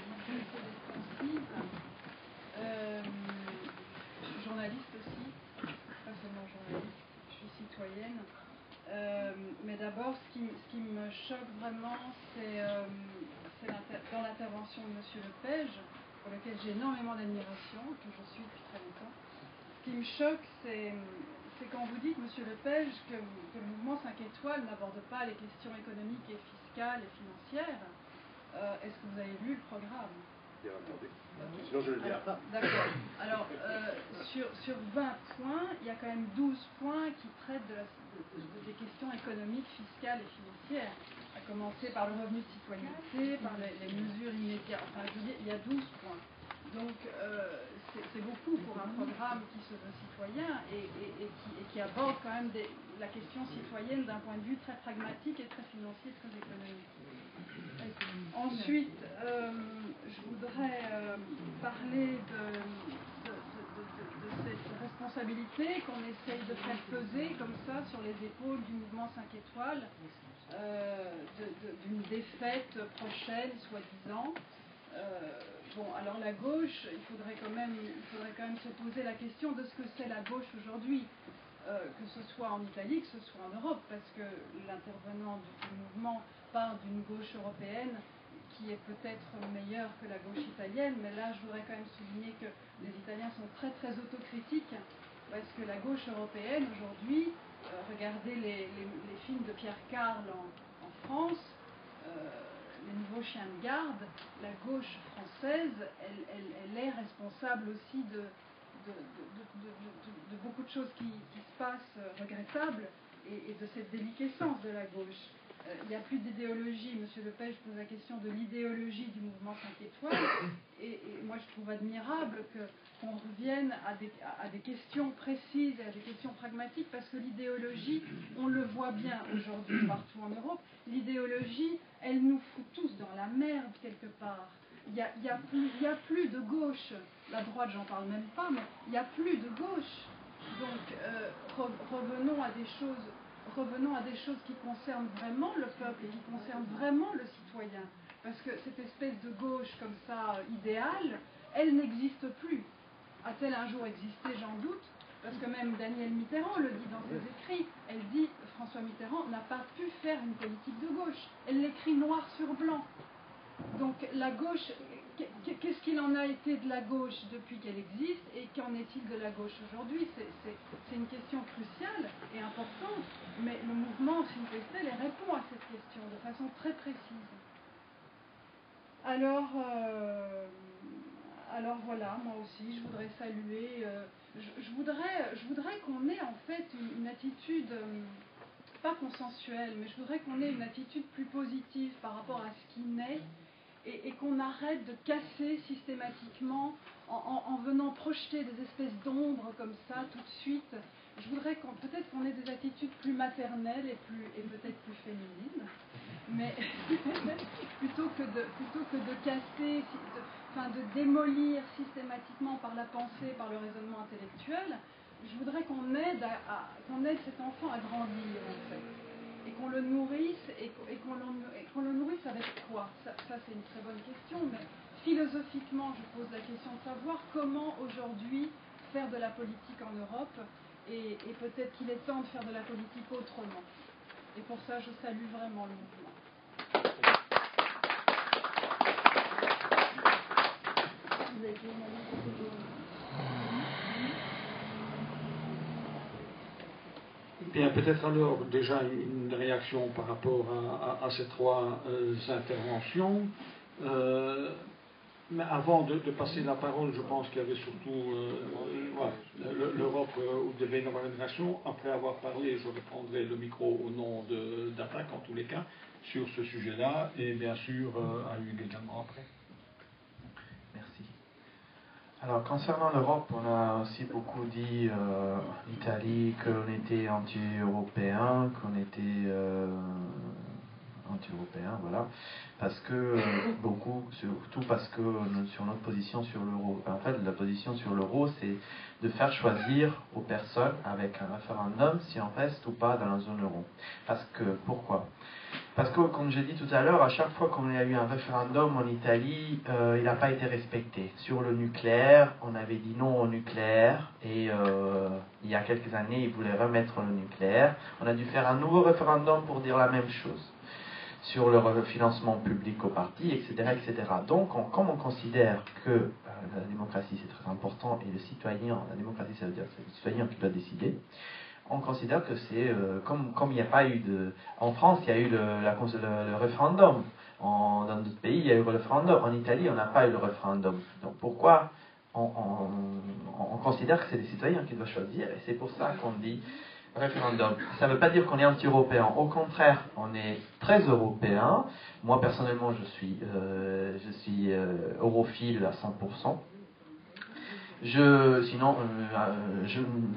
suis journaliste aussi, pas seulement journaliste, je suis citoyenne. Mais d'abord, ce qui me choque vraiment, c'est dans l'intervention de M. Lepage, pour lequel j'ai énormément d'admiration, que je suis depuis très longtemps. Ce qui me choque, c'est quand vous dites, M. Lepage, que le mouvement 5 étoiles n'aborde pas les questions économiques et fiscales et financières. Est-ce que vous avez lu le programme? Bien entendu. Sinon, je ne le dirai pas. D'accord. Alors, sur 20 points, il y a quand même 12 points qui traitent des questions économiques, fiscales et financières, à commencer par le revenu de citoyenneté, par les mesures immédiates. Enfin, je veux dire, il y a 12 points. Donc, c'est beaucoup pour un programme qui se veut citoyen et qui aborde quand même la question citoyenne d'un point de vue très pragmatique et très financier, très économique. Ensuite, je voudrais parler de cette responsabilité qu'on essaye de faire peser comme ça sur les épaules du mouvement 5 étoiles, d'une défaite prochaine, soi-disant. Bon, alors la gauche, il faudrait quand même se poser la question de ce que c'est la gauche aujourd'hui, que ce soit en Italie, que ce soit en Europe, parce que l'intervenant du mouvement part d'une gauche européenne qui est peut-être meilleure que la gauche italienne, mais là je voudrais quand même souligner que les Italiens sont très très autocritiques, parce que la gauche européenne aujourd'hui, regardez les films de Pierre Carl en France, les nouveaux chiens de garde, la gauche française, elle est responsable aussi de beaucoup de choses qui se passent regrettables et de cette déliquescence de la gauche. Il n'y a plus d'idéologie. Monsieur Lepage pose la question de l'idéologie du mouvement 5 étoiles et moi je trouve admirable qu'on revienne à des questions précises et à des questions pragmatiques, parce que l'idéologie, on le voit bien aujourd'hui partout en Europe, l'idéologie, elle nous fout tous dans la merde quelque part. Il y a plus de gauche. La droite, j'en parle même pas, mais il n'y a plus de gauche. Donc revenons à des choses qui concernent vraiment le peuple et qui concernent vraiment le citoyen. Parce que cette espèce de gauche comme ça, idéale, elle n'existe plus. A-t-elle un jour existé? J'en doute. Parce que même Danielle Mitterrand le dit dans ses écrits. Elle dit François Mitterrand n'a pas pu faire une politique de gauche. Elle l'écrit noir sur blanc. Donc la gauche, qu'est-ce qu'il en a été de la gauche depuis qu'elle existe et qu'en est-il de la gauche aujourd'hui? C'est une question cruciale et importante, mais le mouvement 5 Stelle répond à cette question de façon très précise. Alors voilà, moi aussi, je voudrais saluer, je voudrais qu'on ait en fait une attitude, pas consensuelle, mais je voudrais qu'on ait une attitude plus positive par rapport à ce qui naît et qu'on arrête de casser systématiquement en venant projeter des espèces d'ombres comme ça tout de suite. Je voudrais peut-être qu'on ait des attitudes plus maternelles et peut-être plus féminines, mais plutôt que de casser, de démolir systématiquement par la pensée, par le raisonnement intellectuel, je voudrais qu'on aide cet enfant à grandir en fait. Et qu'on le nourrisse, et qu'on le nourrisse avec quoi? Ça c'est une très bonne question, mais philosophiquement, je pose la question de savoir comment aujourd'hui faire de la politique en Europe, et peut-être qu'il est temps de faire de la politique autrement. Et pour ça, je salue vraiment le mouvement. Vous avez dit Bien, peut-être alors déjà une réaction par rapport à ces trois interventions. Mais avant de passer la parole, je pense qu'il y avait surtout l'Europe où devait y avoir une réaction. Après avoir parlé, je reprendrai le micro au nom d'Attaque en tous les cas sur ce sujet-là, et bien sûr à Hugues également après. Merci. Alors, concernant l'Europe, on a aussi beaucoup dit en Italie qu'on était anti-européen, qu'on était anti-européen, voilà, parce que surtout parce que sur notre position sur l'euro, en fait, la position sur l'euro, c'est de faire choisir aux personnes avec un référendum si on reste ou pas dans la zone euro. Pourquoi ? Parce que, comme j'ai dit tout à l'heure, à chaque fois qu'on a eu un référendum en Italie, il n'a pas été respecté. Sur le nucléaire, on avait dit non au nucléaire, et il y a quelques années, ils voulaient remettre le nucléaire. On a dû faire un nouveau référendum pour dire la même chose sur le financement public aux partis, etc., etc. Donc, comme on considère que la démocratie c'est très important, et le citoyen, la démocratie ça veut dire que c'est le citoyen qui doit décider, on considère que c'est, comme il n'y a pas eu en France, il y a eu le référendum. Dans d'autres pays, il y a eu le référendum. En Italie, on n'a pas eu le référendum. Donc pourquoi on considère que c'est les citoyens qui doivent choisir, et c'est pour ça qu'on dit référendum. Ça ne veut pas dire qu'on est anti-européen. Au contraire, on est très européen. Moi, personnellement, je suis europhile à 100%.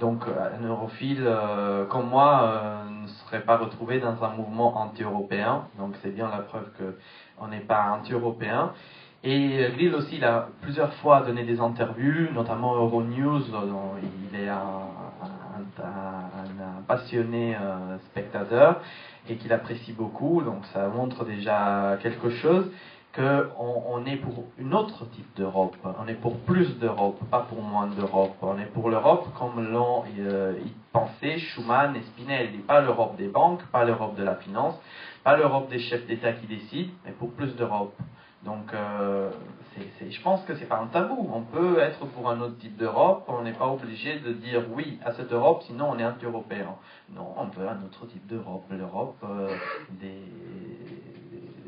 Donc, un europhile comme moi ne serait pas retrouvé dans un mouvement anti-européen. Donc, c'est bien la preuve qu'on n'est pas anti-européen. Et Grill aussi, il a plusieurs fois donné des interviews, notamment Euronews, dont il est un passionné spectateur et qu'il apprécie beaucoup. Donc, ça montre déjà quelque chose. Qu'on est pour une autre type d'Europe, on est pour plus d'Europe, pas pour moins d'Europe. On est pour l'Europe comme l'ont pensé Schuman et Spinelli, pas l'Europe des banques, pas l'Europe de la finance, pas l'Europe des chefs d'État qui décident, mais pour plus d'Europe. Donc je pense que c'est pas un tabou, on peut être pour un autre type d'Europe, on n'est pas obligé de dire oui à cette Europe, sinon on est anti-européen. Non, on veut un autre type d'Europe, l'Europe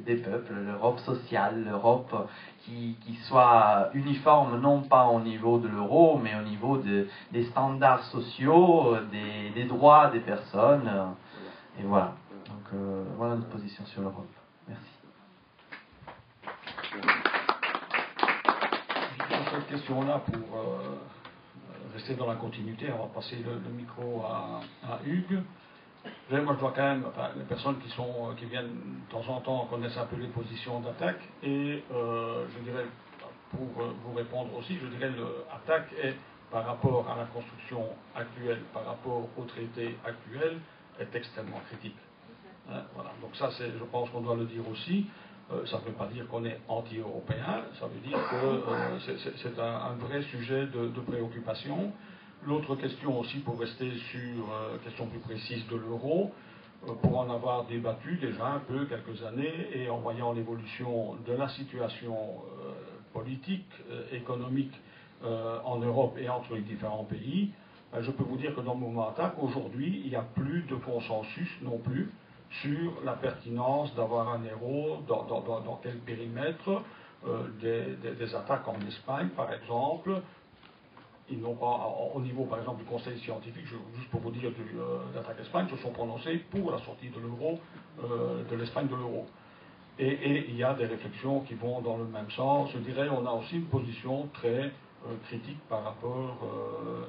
des peuples, l'Europe sociale, l'Europe qui soit uniforme, non pas au niveau de l'euro, mais au niveau des standards sociaux, des droits des personnes. Et voilà. Donc voilà notre position sur l'Europe. Merci. Sur cette question-là, pour rester dans la continuité, on va passer le micro à Hugues. Moi, je dois quand même, les personnes qui viennent de temps en temps connaissent un peu les positions d'attaque, et je dirais, pour vous répondre aussi, je dirais l'attaque est, par rapport à la construction actuelle, par rapport au traité actuel, est extrêmement critique. Hein, voilà. Donc ça, je pense qu'on doit le dire aussi. Ça ne veut pas dire qu'on est anti-européen, ça veut dire que c'est un vrai sujet de préoccupation. L'autre question aussi, pour rester sur question plus précise de l'euro, pour en avoir débattu déjà un peu quelques années et en voyant l'évolution de la situation politique, économique en Europe et entre les différents pays, je peux vous dire que dans le mouvement Attaque, aujourd'hui, il n'y a plus de consensus non plus sur la pertinence d'avoir un euro, dans quel périmètre. Des attaques en Espagne, par exemple, ils n'ont pas, au niveau par exemple du Conseil scientifique, juste pour vous dire de l'attaque Espagne, se sont prononcés pour la sortie de l'euro, de l'Espagne de l'euro. Et il y a des réflexions qui vont dans le même sens. Je dirais, on a aussi une position très critique par rapport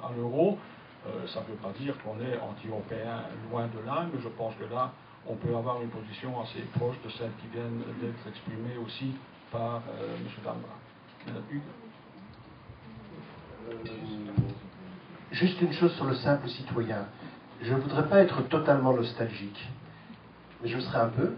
à l'euro. Ça ne veut pas dire qu'on est anti-européen, loin de là, mais je pense que là, on peut avoir une position assez proche de celle qui vient d'être exprimée aussi par M. Damra. Juste une chose sur le simple citoyen. Je ne voudrais pas être totalement nostalgique, mais je le serai un peu.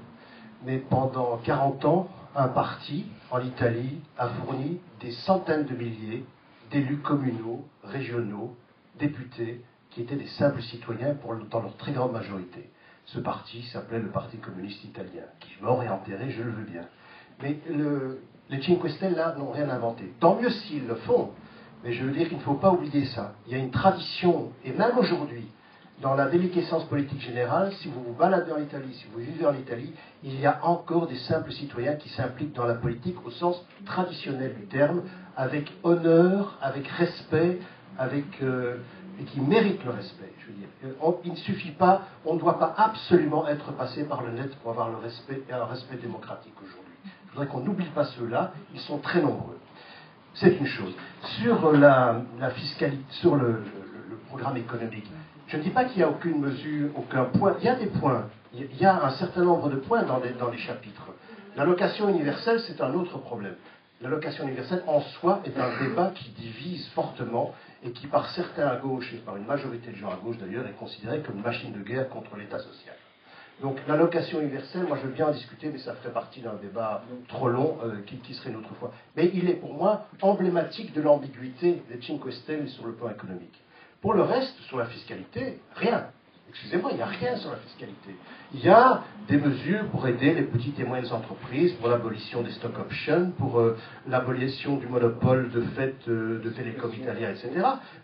Mais pendant 40 ans, un parti en Italie a fourni des centaines de milliers d'élus communaux, régionaux, députés, qui étaient des simples citoyens dans leur très grande majorité. Ce parti s'appelait le Parti communiste italien, qui est mort et enterré, je le veux bien. Mais les Cinque Stelle, là, n'ont rien inventé. Tant mieux s'ils le font, mais je veux dire qu'il ne faut pas oublier ça. Il y a une tradition, et même aujourd'hui, dans la déliquescence politique générale, si vous vous baladez en Italie, si vous vivez en Italie, il y a encore des simples citoyens qui s'impliquent dans la politique au sens traditionnel du terme, avec honneur, avec respect, et qui méritent le respect. Je veux dire, il ne suffit pas, on ne doit pas absolument être passé par le net pour avoir le respect et un respect démocratique aujourd'hui. Je voudrais qu'on n'oublie pas ceux-là, ils sont très nombreux. C'est une chose. Sur la fiscalité, sur le programme économique, je ne dis pas qu'il n'y a aucune mesure, aucun point. Il y a des points. Il y a un certain nombre de points dans les chapitres. L'allocation universelle, c'est un autre problème. L'allocation universelle, en soi, est un débat qui divise fortement et qui, par certains à gauche, et par une majorité de gens à gauche d'ailleurs, est considéré comme une machine de guerre contre l'État social. Donc l'allocation universelle, moi je veux bien en discuter, mais ça ferait partie d'un débat trop long qui serait une autre fois. Mais il est pour moi emblématique de l'ambiguïté des Cinque Stelle sur le plan économique. Pour le reste, sur la fiscalité, rien. Excusez-moi, il n'y a rien sur la fiscalité. Il y a des mesures pour aider les petites et moyennes entreprises, pour l'abolition des stock options, pour l'abolition du monopole de télécom italien, etc.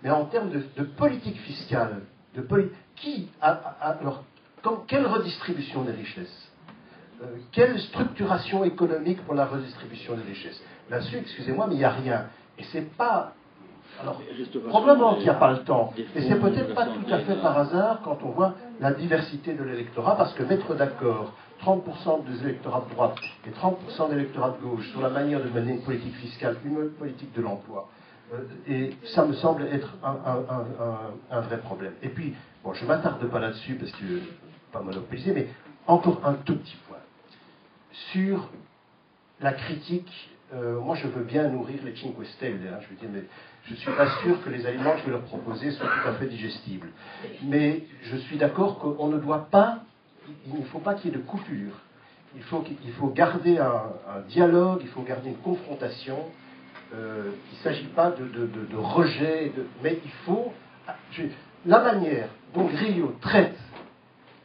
Mais en termes de politique fiscale, quelle redistribution des richesses? quelle structuration économique pour la redistribution des richesses? Là-dessus, excusez-moi, mais il n'y a rien. Et c'est pas... Alors, probablement qu'il n'y a pas le temps, et c'est peut-être pas tout à fait par hasard quand on voit la diversité de l'électorat, parce que mettre d'accord 30% des électorats de droite et 30% d'électorats de gauche sur la manière de mener une politique fiscale, une politique de l'emploi, et ça me semble être un vrai problème. Et puis, bon, je ne m'attarde pas là-dessus parce que je ne veux pas monopoliser, mais encore un tout petit point. Sur la critique, moi je veux bien nourrir les Cinque Stelle, hein, je veux dire, mais je ne suis pas sûr que les aliments que je vais leur proposer soient tout à fait digestibles. Mais je suis d'accord qu'on ne doit pas, il ne faut pas qu'il y ait de coupure. Il faut garder un dialogue, il faut garder une confrontation. Il ne s'agit pas de rejet, mais il faut... La manière dont Grillo traite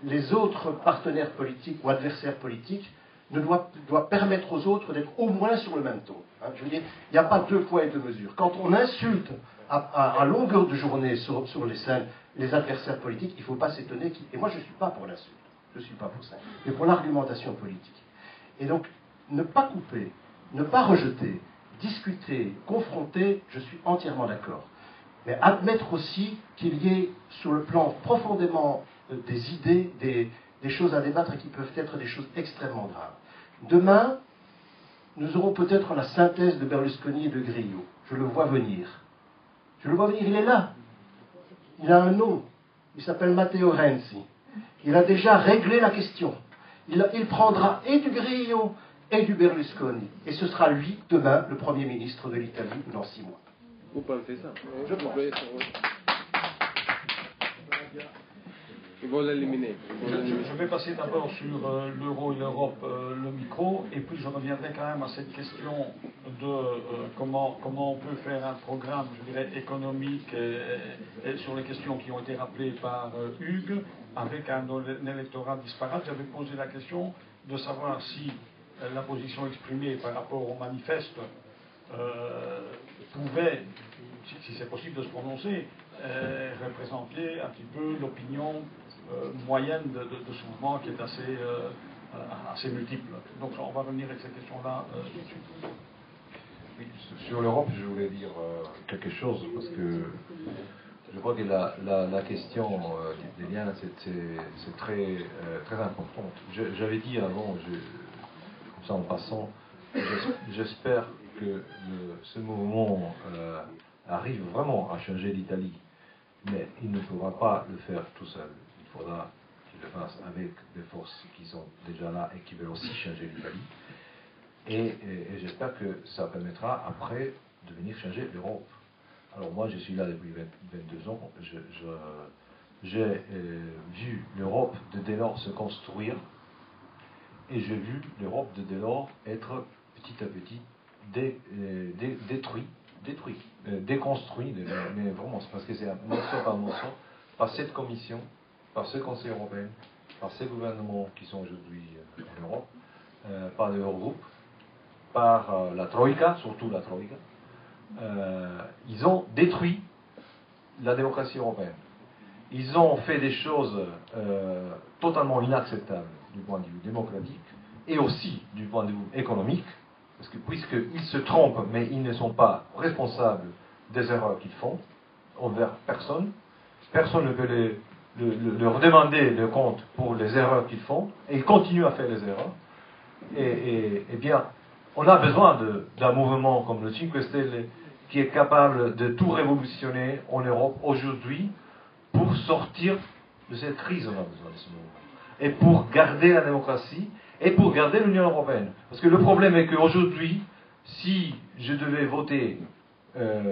les autres partenaires politiques ou adversaires politiques doit permettre aux autres d'être au moins sur le même ton. Hein. Je veux dire, il n'y a pas deux poids et deux mesures. Quand on insulte à longueur de journée sur les scènes les adversaires politiques, il ne faut pas s'étonner. Et moi, je ne suis pas pour l'insulte. Je ne suis pas pour ça. Mais pour l'argumentation politique. Et donc, ne pas couper, ne pas rejeter, discuter, confronter, je suis entièrement d'accord. Mais admettre aussi qu'il y ait, sur le plan profondément des idées, des choses à débattre et qui peuvent être des choses extrêmement graves. Demain, nous aurons peut-être la synthèse de Berlusconi et de Grillo. Je le vois venir. Je le vois venir, il est là. Il a un nom. Il s'appelle Matteo Renzi. Il a déjà réglé la question. Il prendra et du Grillo et du Berlusconi. Et ce sera lui, demain, le Premier ministre de l'Italie dans 6 mois. Vous pensez ça? Je pense. Ils vont l'éliminer. Je vais passer d'abord sur l'euro et l'Europe, le micro, et puis je reviendrai quand même à cette question de comment on peut faire un programme, je dirais, économique et sur les questions qui ont été rappelées par Hugues, avec un électorat disparate. J'avais posé la question de savoir si la position exprimée par rapport au manifeste pouvait, si c'est possible de se prononcer, représenter un petit peu l'opinion moyenne de ce mouvement qui est assez multiple. Donc on va revenir avec cette question-là tout de suite. Oui, sur l'Europe, je voulais dire quelque chose, parce que je crois que la question des liens, c'est très, très importante. J'avais dit avant, comme ça en passant, j'espère que ce mouvement arrive vraiment à changer l'Italie, mais il ne pourra pas le faire tout seul. Il faudra qu'il le fasse avec des forces qui sont déjà là et qui veulent aussi changer l'Italie. Et j'espère que ça permettra après de venir changer l'Europe. Alors moi, je suis là depuis 22 ans. J'ai vu l'Europe de Delors se construire, et j'ai vu l'Europe de Delors être petit à petit déconstruit, mais vraiment, c'est parce que c'est morceau par morceau, par cette commission, par ce Conseil européen, par ces gouvernements qui sont aujourd'hui en Europe, par l'Eurogroupe, par la Troïka, surtout la Troïka. Ils ont détruit la démocratie européenne. Ils ont fait des choses totalement inacceptables du point de vue démocratique et aussi du point de vue économique, parce que puisqu'ils se trompent, mais ils ne sont pas responsables des erreurs qu'ils font envers personne, personne ne peut leur demander le compte pour les erreurs qu'ils font, et ils continuent à faire les erreurs. Et bien, on a besoin d'un mouvement comme le Cinque Stelle qui est capable de tout révolutionner en Europe aujourd'hui pour sortir de cette crise. On a besoin de ce mouvement. Et pour garder la démocratie et pour garder l'Union européenne. Parce que le problème est qu'aujourd'hui, si je devais voter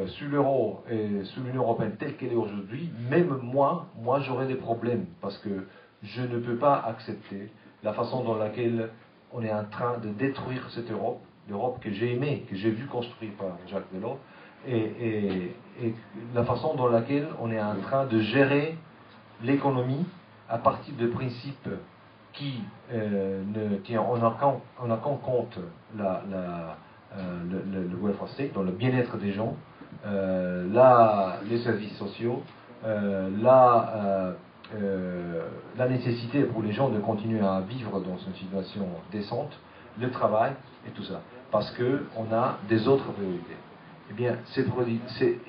sur l'euro et sur l'Union européenne telle qu'elle est aujourd'hui, même moi j'aurais des problèmes parce que je ne peux pas accepter la façon dans laquelle on est en train de détruire cette Europe, l'Europe que j'ai aimée, que j'ai vu construire par Jacques Delors, et la façon dans laquelle on est en train de gérer l'économie à partir de principes qui ne tiennent en aucun compte le welfare state, dans le bien-être des gens, les services sociaux, la nécessité pour les gens de continuer à vivre dans une situation décente, le travail et tout ça, parce qu'on a des autres priorités. Eh bien,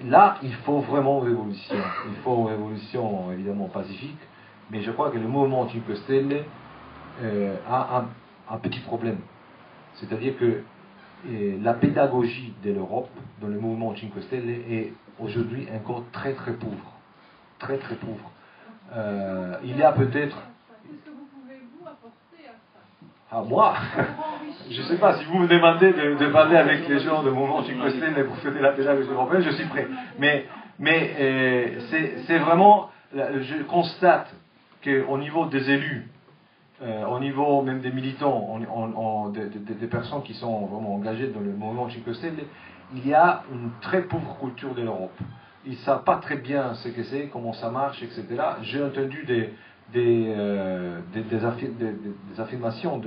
là, il faut vraiment une révolution. Il faut une révolution évidemment pacifique, mais je crois que le mouvement 5 Stelle a un petit problème. C'est-à-dire que la pédagogie de l'Europe dans le mouvement 5 Stelle est aujourd'hui encore très très pauvre. Très très pauvre. Il y a peut-être... Qu'est-ce que vous pouvez vous apporter à ça? Ah, moi je ne sais pas, si vous me demandez de parler avec les gens de mouvement 5 Stelle pour faire la pédagogie européenne, je suis prêt. Mais c'est vraiment... Je constate qu'au niveau des élus, au niveau même des militants, des personnes qui sont vraiment engagées dans le mouvement 5 Stelle, il y a une très pauvre culture de l'Europe. Ils ne savent pas très bien ce que c'est, comment ça marche, etc. J'ai entendu des affirmations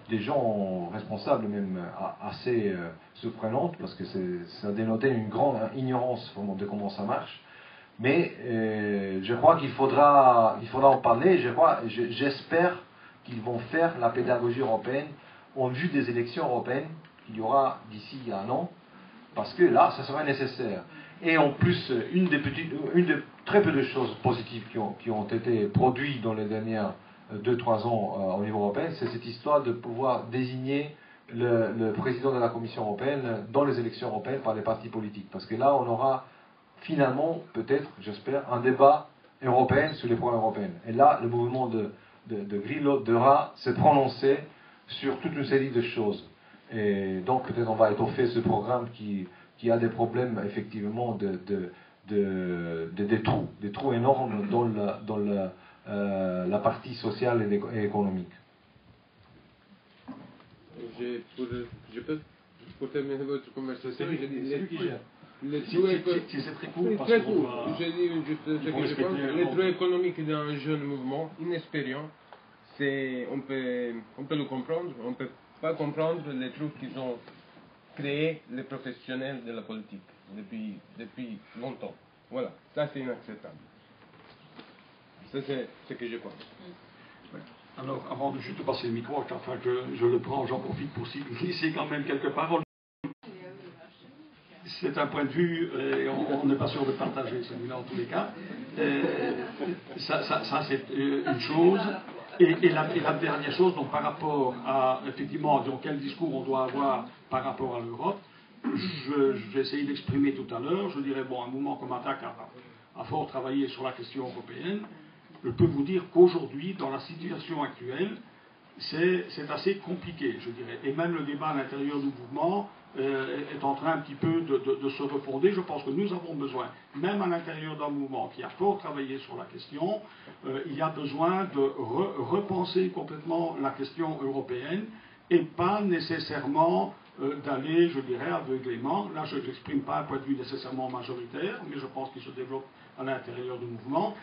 des gens responsables, même assez surprenantes, parce que ça dénotait une grande ignorance vraiment de comment ça marche. Mais je crois qu'il faudra en parler. J'espère qu'ils vont faire la pédagogie européenne en vue des élections européennes qu'il y aura d'ici un an, parce que là, ça serait nécessaire. Et en plus, une des très peu de choses positives qui ont été produites dans les dernières 2-3 ans au niveau européen, c'est cette histoire de pouvoir désigner le président de la Commission européenne dans les élections européennes par les partis politiques. Parce que là, on aura finalement, peut-être, j'espère, un débat européen sur les problèmes européens. Et là, le mouvement de Grillo devra se prononcer sur toute une série de choses. Et donc, peut-être on va étoffer ce programme qui a des problèmes, effectivement, des trous énormes dans la partie sociale et économique. Pour terminer votre conversation, je dis... C'est très court. Très court. Je dis juste ce que je pense. Les trous économiques d'un jeune mouvement inexpérient, on peut le comprendre. On ne peut pas comprendre les trous qu'ils ont créés les professionnels de la politique depuis longtemps. Voilà, ça c'est inacceptable. Ça c'est ce que je pense. Alors, avant de juste passer le micro, afin que je le prends, j'en profite pour glisser quand même quelques paroles. C'est un point de vue, et on n'est pas sûr de partager celui-là en tous les cas. Ça c'est une chose. Et la dernière chose, donc par rapport à, effectivement, donc, quel discours on doit avoir par rapport à l'Europe, j'ai essayé d'exprimer tout à l'heure, je dirais, bon, un mouvement comme ATTAC a fort travaillé sur la question européenne. Je peux vous dire qu'aujourd'hui, dans la situation actuelle, c'est assez compliqué, je dirais. Et même le débat à l'intérieur du mouvement est en train un petit peu de se refonder. Je pense que nous avons besoin, même à l'intérieur d'un mouvement qui a fort travaillé sur la question, il y a besoin de repenser complètement la question européenne et pas nécessairement d'aller, je dirais, aveuglément. Là, je n'exprime pas un point de vue nécessairement majoritaire, mais je pense qu'il se développe à l'intérieur du mouvement,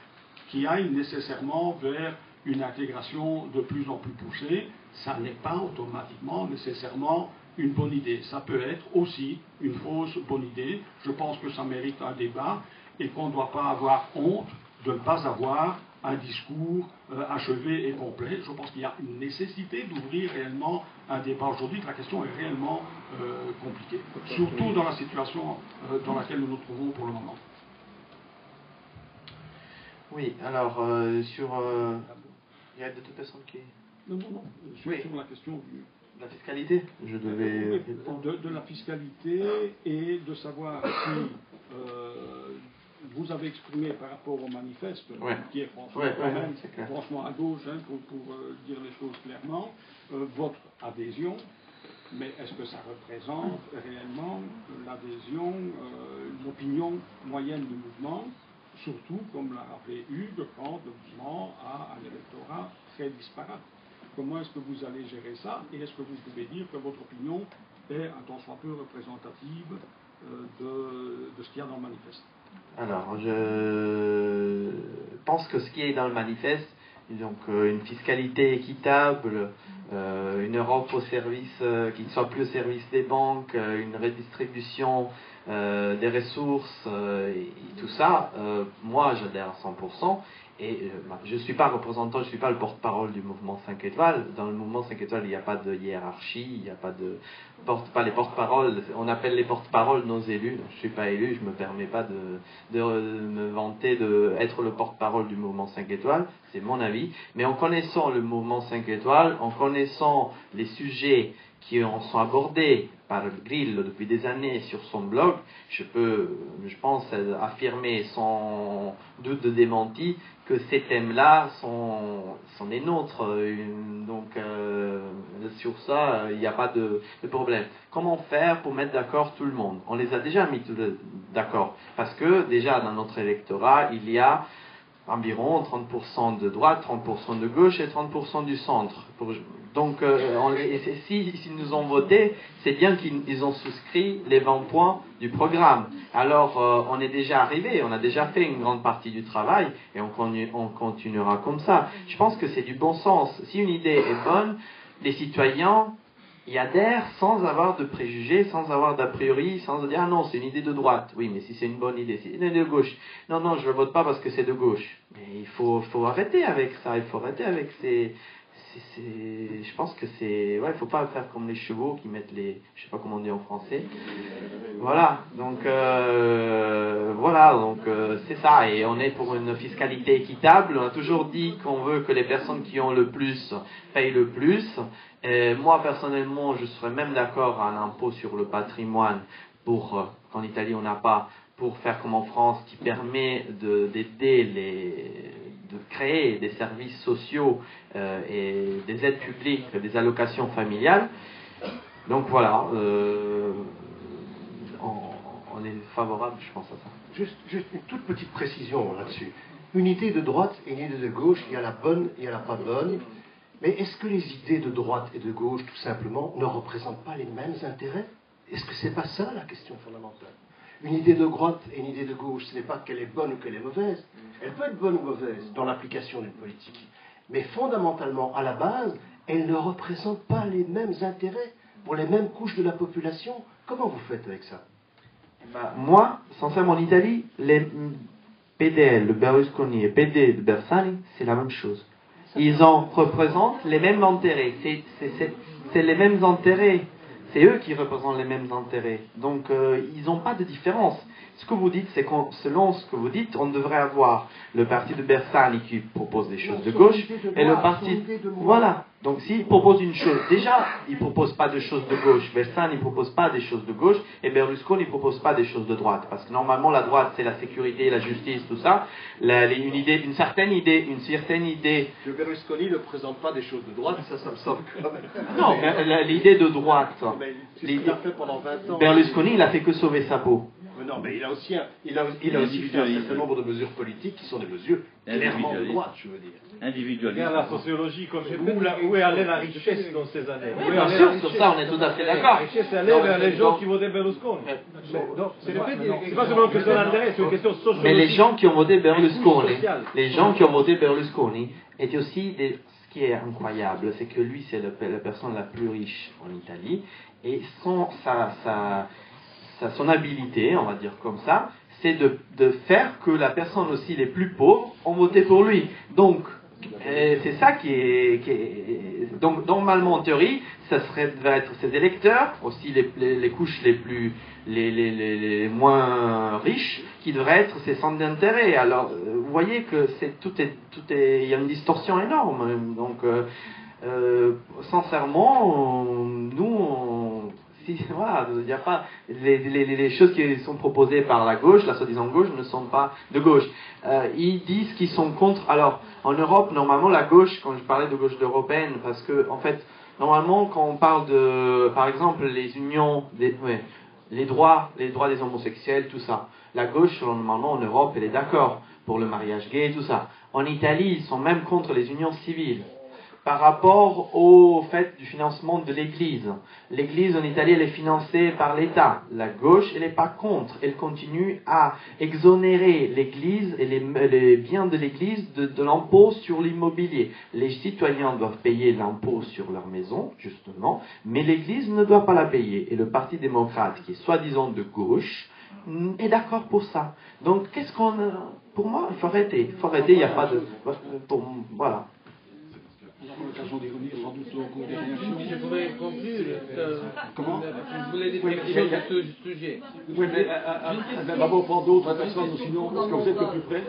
qui aille nécessairement vers une intégration de plus en plus poussée. Ça n'est pas automatiquement nécessairement une bonne idée. Ça peut être aussi une fausse bonne idée. Je pense que ça mérite un débat et qu'on ne doit pas avoir honte de ne pas avoir un discours achevé et complet. Je pense qu'il y a une nécessité d'ouvrir réellement un débat aujourd'hui, que la question est réellement compliquée, surtout dans la situation dans laquelle nous nous trouvons pour le moment. Oui, alors sur... il y a d'autres personnes qui... Non. Sur la question de la fiscalité, je devais... De la fiscalité et de savoir si vous avez exprimé par rapport au manifeste, qui est franchement à gauche, hein, pour dire les choses clairement, votre adhésion, mais est-ce que ça représente réellement l'adhésion, l'opinion moyenne du mouvement, surtout, comme l'a rappelé Hugues, quand le mouvement a un électorat très disparate? Comment est-ce que vous allez gérer ça? Et est-ce que vous pouvez dire que votre opinion est un tant soit peu représentative de ce qu'il y a dans le manifeste? Alors, je pense que ce qui est dans le manifeste, donc une fiscalité équitable, une Europe au service, qui ne soit plus au service des banques, une redistribution des ressources et tout ça, moi j'adhère à 100%. Et je ne suis pas représentant, je ne suis pas le porte-parole du mouvement 5 étoiles. Dans le mouvement 5 étoiles, il n'y a pas de hiérarchie, il n'y a pas de pas les porte-paroles. On appelle les porte-paroles nos élus. Je ne suis pas élu, je ne me permets pas de me vanter d'être le porte-parole du mouvement 5 étoiles. C'est mon avis. Mais en connaissant le mouvement 5 étoiles, en connaissant les sujets qui sont abordés par Grillo depuis des années sur son blog, je pense affirmer sans doute de démenti que ces thèmes-là sont les nôtres. Donc sur ça, il n'y a pas de problème. Comment faire pour mettre d'accord tout le monde? On les a déjà mis d'accord. Parce que déjà dans notre électorat, il y a environ 30% de droite, 30% de gauche et 30% du centre. Donc, s'ils nous ont voté, c'est bien qu'ils ont souscrit les 20 points du programme. Alors, on est déjà arrivé, on a déjà fait une grande partie du travail et on continuera comme ça. Je pense que c'est du bon sens. Si une idée est bonne, les citoyens y adhèrent sans avoir de préjugés, sans avoir d'a priori, sans dire « Ah non, c'est une idée de droite. » Oui, mais si c'est une bonne idée, c'est une idée de gauche. Non, non, je ne vote pas parce que c'est de gauche. Mais il faut arrêter avec ça, il faut arrêter avec je pense que il faut pas faire comme les chevaux qui mettent je sais pas comment on dit en français. Voilà, donc c'est ça. Et on est pour une fiscalité équitable. On a toujours dit qu'on veut que les personnes qui ont le plus payent le plus. Et moi personnellement, je serais même d'accord à un impôt sur le patrimoine qu'en Italie on n'a pas, pour faire comme en France, qui permet d'aider de créer des services sociaux et des aides publiques, des allocations familiales. Donc voilà, on est favorable, je pense, à ça. Juste une toute petite précision là-dessus. Une idée de droite et une idée de gauche, il y a la bonne et il y a la pas bonne. Mais est-ce que les idées de droite et de gauche, tout simplement, ne représentent pas les mêmes intérêts? Est-ce que c'est pas ça la question fondamentale? Une idée de droite et une idée de gauche, ce n'est pas qu'elle est bonne ou qu'elle est mauvaise. Elle peut être bonne ou mauvaise dans l'application d'une politique. Mais fondamentalement, à la base, elle ne représente pas les mêmes intérêts pour les mêmes couches de la population. Comment vous faites avec ça? Moi, sincèrement, en Italie, les PDL, le Berlusconi et PD de Bersani, c'est la même chose. Ils représentent les mêmes intérêts. C'est les mêmes intérêts. C'est eux qui représentent les mêmes intérêts. Donc, ils n'ont pas de différence. Ce que vous dites, c'est que selon ce que vous dites, on devrait avoir le parti de Bersani qui propose des choses de gauche et le parti... Voilà. Donc, s'il propose une chose, déjà, il ne propose pas de choses de gauche. Bersani ne propose pas des choses de gauche et Berlusconi ne propose pas des choses de droite. Parce que normalement, la droite, c'est la sécurité, la justice, tout ça. Une certaine idée. Le Berlusconi ne présente pas des choses de droite, ça me semble quand même. Non, l'idée de droite. C'est ce qu'il a fait pendant 20 ans. Berlusconi, il a fait que sauver sa peau. Non, mais il a aussi fait un certain nombre de mesures politiques qui sont des mesures clairement de droite, je veux dire. Individualiste. Regarde la sociologie, comme où est allée la richesse dans ces années? Oui, bien sûr, sur ça on est tout à fait d'accord. La richesse est allée vers les gens qui votaient Berlusconi. C'est pas seulement une question d'intérêt, c'est une question sociologique. Mais les gens qui ont voté Berlusconi, étaient aussi ce qui est incroyable, c'est que lui, c'est la personne la plus riche en Italie, et son habilité, on va dire comme ça, c'est de faire que la personne aussi les plus pauvres ont voté pour lui. Donc, c'est ça qui est... Donc, normalement, en théorie, ça devrait être ses électeurs, aussi les couches les moins riches, qui devraient être ses centres d'intérêt. Alors, vous voyez que il y a une distorsion énorme. Donc, sincèrement, nous, voilà, il n'y a pas les choses qui sont proposées par la gauche, la soi-disant gauche, ne sont pas de gauche. Ils disent qu'ils sont contre. Alors, en Europe, normalement, la gauche, quand je parlais de gauche européenne, parce que, en fait, normalement, quand on parle de, par exemple, les unions, les droits des homosexuels, tout ça, la gauche, normalement, en Europe, elle est d'accord pour le mariage gay, tout ça. En Italie, ils sont même contre les unions civiles. Par rapport au fait du financement de l'Église. L'Église en Italie, elle est financée par l'État. La gauche, elle n'est pas contre. Elle continue à exonérer l'Église et les biens de l'Église de l'impôt sur l'immobilier. Les citoyens doivent payer l'impôt sur leur maison, justement, mais l'Église ne doit pas la payer. Et le Parti démocrate, qui est soi-disant de gauche, est d'accord pour ça. Donc, qu'est-ce qu'on... Pour moi, il faut arrêter. Il faut arrêter, il n'y a pas de... Voilà. On aura l'occasion d'y revenir sans doute au cours des réactions. Je pourrais conclure. Comment Je voulais dire quelque chose sur ce sujet. Oui, mais d'abord prendre d'autres personnes, sinon, est-ce que vous êtes le plus près?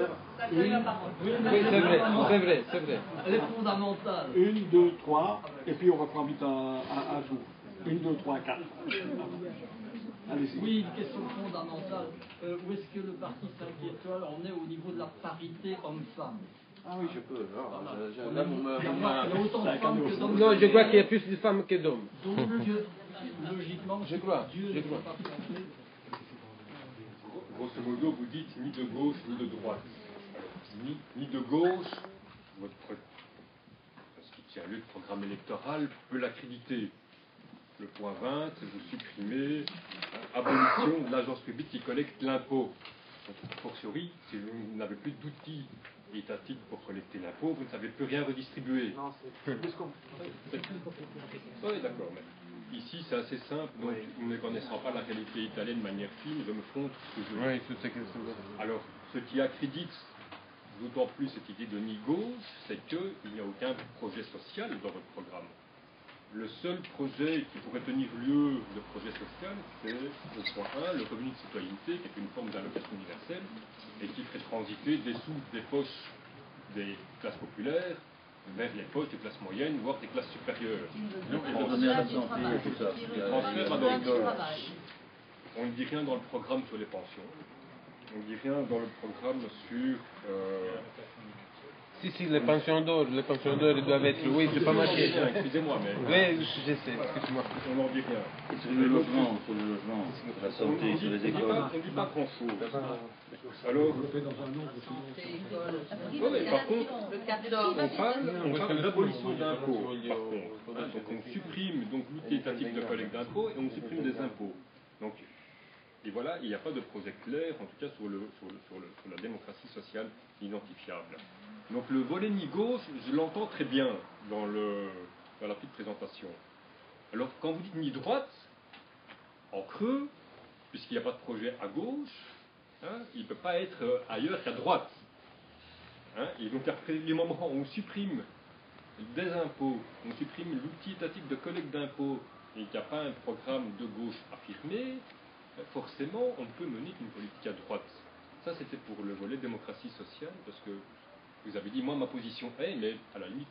Oui, c'est vrai. Elle est fondamentale. 1, 2, 3, et puis on va prendre vite un tour. 1, 2, 3, 4. Allez-y. Oui, une question fondamentale. Où est-ce que le parti 5 étoiles en est au niveau de la parité homme-femme? Ah oui, je peux. Il y a autant de femmes que d'hommes. Non, je crois qu'il y a plus de femmes que d'hommes. Donc, logiquement, je crois. Grosso modo, vous dites ni de gauche ni de droite. Ni de gauche, ce qui tient lieu de programme électoral peut l'accréditer. Le point 20, vous supprimez abolition de l'agence publique qui collecte l'impôt. Donc, a fortiori, si vous n'avez plus d'outils étatiques pour collecter l'impôt, vous ne savez plus rien redistribuer. Non, c'est plus qu'on... Oui, d'accord, mais ici c'est assez simple, donc ne connaissant pas la réalité italienne de manière fine, je me fonde sur ce que je dis. Alors, ce qui accrédite d'autant plus cette idée de ni gauche, c'est qu'il n'y a aucun projet social dans votre programme. Le seul projet qui pourrait tenir lieu de projet social, c'est au point 1, le revenu de citoyenneté, qui est une forme d'allocation universelle, et qui ferait transiter des sous des poches des classes populaires vers les poches des classes moyennes, voire des classes supérieures. Donc, il faut donner à la santé et tout ça. On ne dit rien dans le programme sur les pensions. On ne dit rien dans le programme sur... Si, les pensions d'or, ils doivent être... Oui, c'est pas marqué. Excusez-moi, mais... Oui, je sais, excusez-moi. On n'en dit rien. Sur le logement, la santé, sur les écoles. On ne dit pas grand-chose. Alors... par contre, on parle d'abolition d'impôts. Par contre, donc on supprime l'outil étatique de collecte d'impôts et on supprime des impôts. Donc, et voilà, il n'y a pas de projet clair, en tout cas sur la démocratie sociale identifiable. Donc le volet ni gauche, je l'entends très bien dans la petite présentation. Alors quand vous dites ni droite, en creux, puisqu'il n'y a pas de projet à gauche, il ne peut pas être ailleurs qu'à droite. Et donc après les moments où on supprime des impôts, on supprime l'outil étatique de collecte d'impôts et qu'il n'y a pas un programme de gauche affirmé, forcément on ne peut mener qu'une politique à droite. Ça c'était pour le volet démocratie sociale, parce que vous avez dit, moi ma position est, mais à la limite,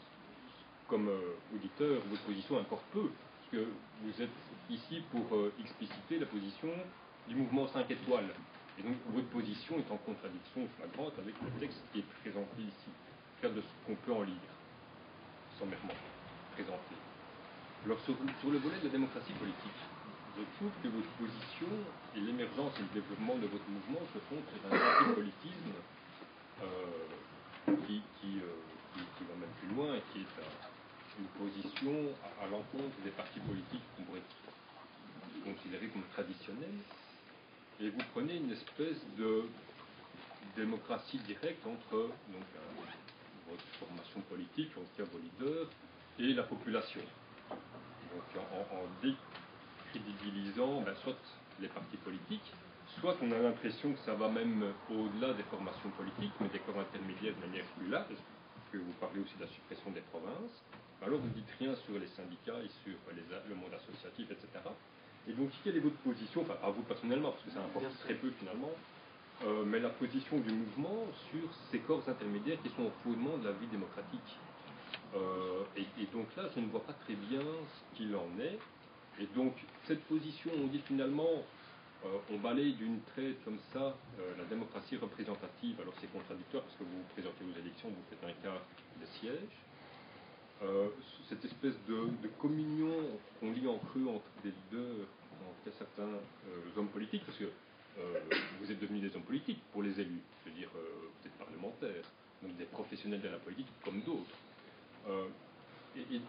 comme auditeur, votre position importe peu, parce que vous êtes ici pour expliciter la position du mouvement 5 étoiles. Et donc votre position est en contradiction flagrante avec le texte qui est présenté ici, en tout cas de ce qu'on peut en lire, sommairement présenté. Alors sur le volet de la démocratie politique, je trouve que votre position et l'émergence et le développement de votre mouvement se font sur un antipolitisme qui va même plus loin et qui est une position à l'encontre des partis politiques qu'on pourrait considérer comme traditionnels. Et vous prenez une espèce de démocratie directe entre votre formation politique, en tout cas vos leaders, et la population. Donc en décrédibilisant soit les partis politiques, soit on a l'impression que ça va même au-delà des formations politiques, mais des corps intermédiaires de manière plus large, que vous parlez aussi de la suppression des provinces, alors vous ne dites rien sur les syndicats et sur le monde associatif, etc. Et donc, quelle est votre position, enfin, à vous personnellement, parce que ça importe très peu finalement, mais la position du mouvement sur ces corps intermédiaires qui sont au fondement de la vie démocratique. Et donc là, je ne vois pas très bien ce qu'il en est. Et donc, cette position, on dit finalement, on balaye d'une traite comme ça la démocratie représentative. Alors c'est contradictoire parce que vous vous présentez aux élections, vous faites un quart des sièges. Cette espèce de communion qu'on lit en creux entre les deux, entre certains hommes politiques, parce que vous êtes devenus des hommes politiques pour les élus, je veux dire, vous êtes parlementaires, donc des professionnels de la politique comme d'autres.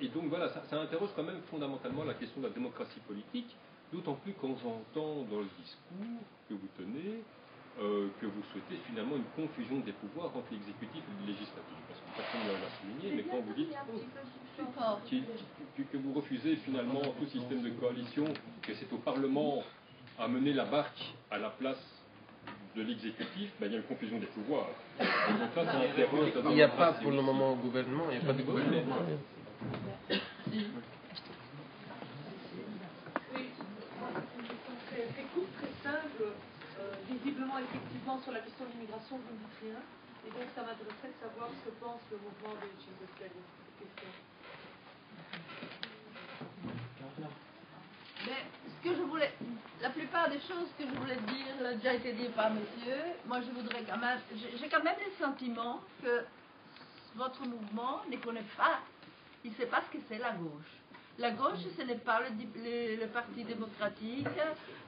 Et donc voilà, ça interroge quand même fondamentalement la question de la démocratie politique, d'autant plus quand j'entends dans le discours que vous tenez que vous souhaitez finalement une confusion des pouvoirs entre l'exécutif et le législatif. Parce que personne ne l'a souligné, mais quand vous dites que vous refusez finalement tout système de coalition, que c'est au Parlement amener la barque à la place de l'exécutif, ben, il y a une confusion des pouvoirs. Et donc là, ça interroge la Il n'y a pas pour le moment au gouvernement, il n'y a pas de gouvernement. C'est court, très simple. Visiblement, effectivement, sur la question de l'immigration, vous ne dites rien. Et donc, ça m'intéresserait de savoir ce que pense le mouvement des Cinque Stelle de cette question. Mais ce que je voulais, la plupart des choses que je voulais dire a déjà été dit par monsieur. Moi, je voudrais quand même, j'ai quand même le sentiment que votre mouvement ne connaît pas, il ne sait pas ce que c'est la gauche. La gauche, ce n'est pas le Parti démocratique.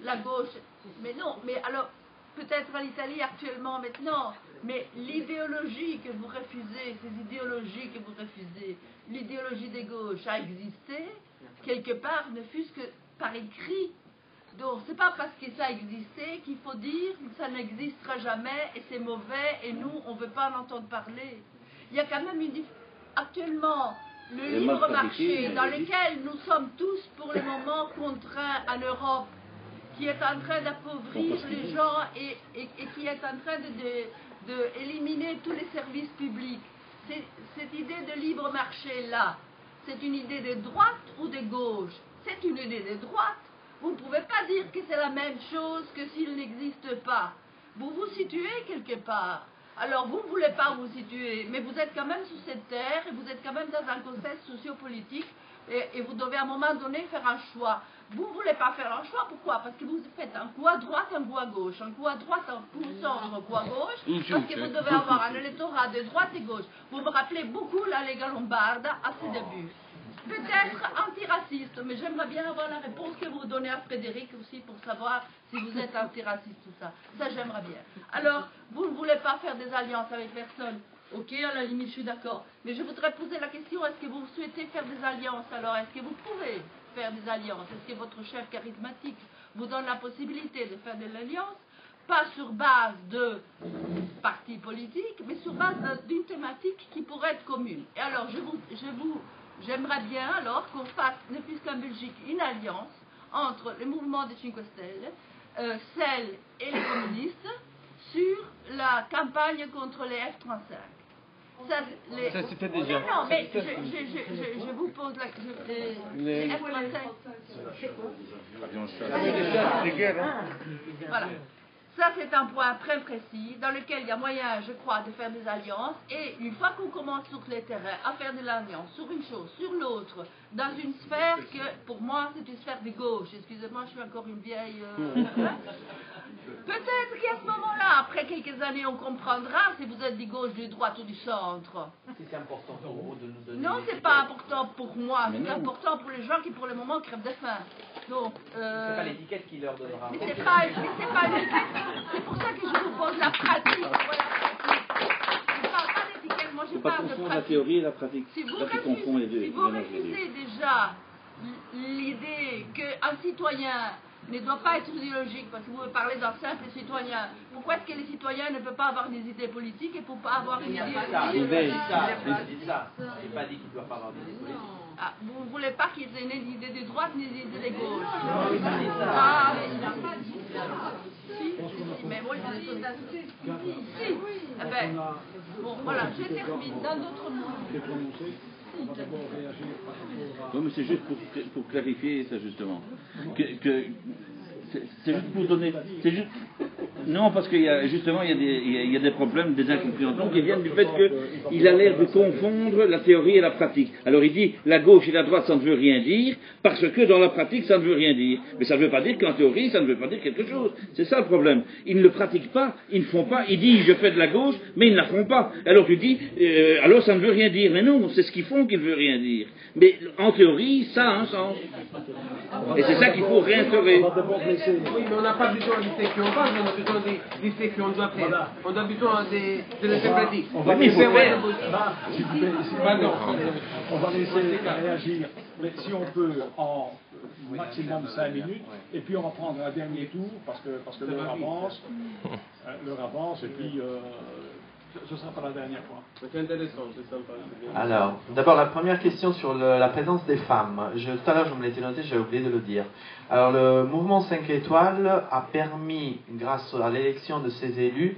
La gauche, mais non, mais alors, peut-être en Italie actuellement, maintenant, mais l'idéologie que vous refusez, ces idéologies que vous refusez, l'idéologie des gauches a existé, quelque part, ne fût-ce que par écrit. Donc, c'est pas parce que ça a existé qu'il faut dire que ça n'existera jamais et c'est mauvais et nous, on ne veut pas en entendre parler. Il y a quand même actuellement le libre marché dans lequel nous sommes tous pour le moment contraints en Europe, qui est en train d'appauvrir les gens et qui est en train d'éliminer tous les services publics. Cette idée de libre marché-là, c'est une idée de droite ou de gauche? C'est une idée de droite. Vous ne pouvez pas dire que c'est la même chose que s'il n'existe pas. Vous vous situez quelque part. Alors vous ne voulez pas vous situer, mais vous êtes quand même sur cette terre et vous êtes quand même dans un contexte sociopolitique et vous devez à un moment donné faire un choix. Vous ne voulez pas faire un choix, pourquoi? Parce que vous faites un coup à droite, un coup à gauche, un coup à droite, un coup au centre, un coup à gauche, parce que vous devez avoir un électorat de droite et gauche. Vous me rappelez beaucoup la Lega Lombarda à ses débuts. Peut-être antiraciste, mais j'aimerais bien avoir la réponse que vous donnez à Frédéric aussi pour savoir si vous êtes antiraciste ou ça. Ça, j'aimerais bien. Alors, vous ne voulez pas faire des alliances avec personne? Ok, à la limite, je suis d'accord. Mais je voudrais poser la question, est-ce que vous souhaitez faire des alliances? Alors, est-ce que vous pouvez faire des alliances? Est-ce que votre chef charismatique vous donne la possibilité de faire des alliances? Pas sur base de partis politiques, mais sur base d'une thématique qui pourrait être commune. Et alors, j'aimerais bien alors qu'on fasse, ne fût-ce qu'en Belgique, une alliance entre le mouvement des Cinque Stelle, celle et les communistes sur la campagne contre les F-35. Ça se fait déjà. Non, mais je vous pose la question. Les F-35. Voilà. Ça, c'est un point très précis dans lequel il y a moyen, je crois, de faire des alliances. Et une fois qu'on commence sur les terrains à faire de l'alliance sur une chose, sur l'autre, dans une sphère que, pour moi, c'est une sphère de gauche. Excusez-moi, je suis encore une vieille... Peut-être qu'à ce moment-là, après quelques années, on comprendra si vous êtes de gauche, de droite ou du centre. Si c'est important pour vous de nous donner... Non, c'est pas important pour moi. C'est important pour les gens qui, pour le moment, crèvent de faim. Donc, c'est pas l'étiquette qui leur donnera. Mais c'est pas l'étiquette. C'est pour ça que je vous pose la pratique. Voilà, je parle pas d'étiquette, moi je parle de pratique. La théorie et la pratique. Si vous refusez déjà l'idée qu'un citoyen ne doit pas être idéologique, parce que vous parlez d'un simple citoyen, pourquoi est-ce que les citoyens ne peuvent pas avoir des idées politiques et ne peuvent pas avoir une idée idéologique? Je n'ai pas dit ça. Je n'ai pas dit qu'il ne doit pas avoir des idées politiques. Ah, vous ne voulez pas qu'ils aient ni d'idées de droite ni d'idées de gauche? Ah, si, mais moi je dis si. Eh ben, bon, voilà, je termine dans d'autres mots. Oui, mais c'est juste pour clarifier ça justement. C'est juste pour donner. Non, parce qu'il y a justement il y a des problèmes, des incompréhensions qui viennent du fait qu'il a l'air de confondre la théorie et la pratique. Alors il dit la gauche et la droite ça ne veut rien dire parce que dans la pratique ça ne veut rien dire. Mais ça ne veut pas dire qu'en théorie ça ne veut pas dire quelque chose. C'est ça le problème. Ils ne le pratiquent pas, ils ne font pas. Ils disent je fais de la gauche, mais ils ne la font pas. Alors tu dis alors ça ne veut rien dire. Mais non, c'est ce qu'ils font qui ne veut rien dire. Mais en théorie ça a un sens. Et c'est ça qu'il faut réinstaurer. Oui, mais on n'a pas besoin de ce qu'on pense, on a besoin de ce qu'on doit faire. Voilà. On a besoin de les pratiques. On va laisser réagir, mais si on peut en maximum 5 minutes, et puis on va prendre un dernier tour, parce que l'heure avance, et puis Ce ne sera pas la dernière fois. C'est intéressant, c'est sympa. Alors, d'abord la première question sur la présence des femmes. Tout à l'heure, je me l'étais noté, j'avais oublié de le dire. Alors, le mouvement 5 étoiles a permis, grâce à l'élection de ses élus,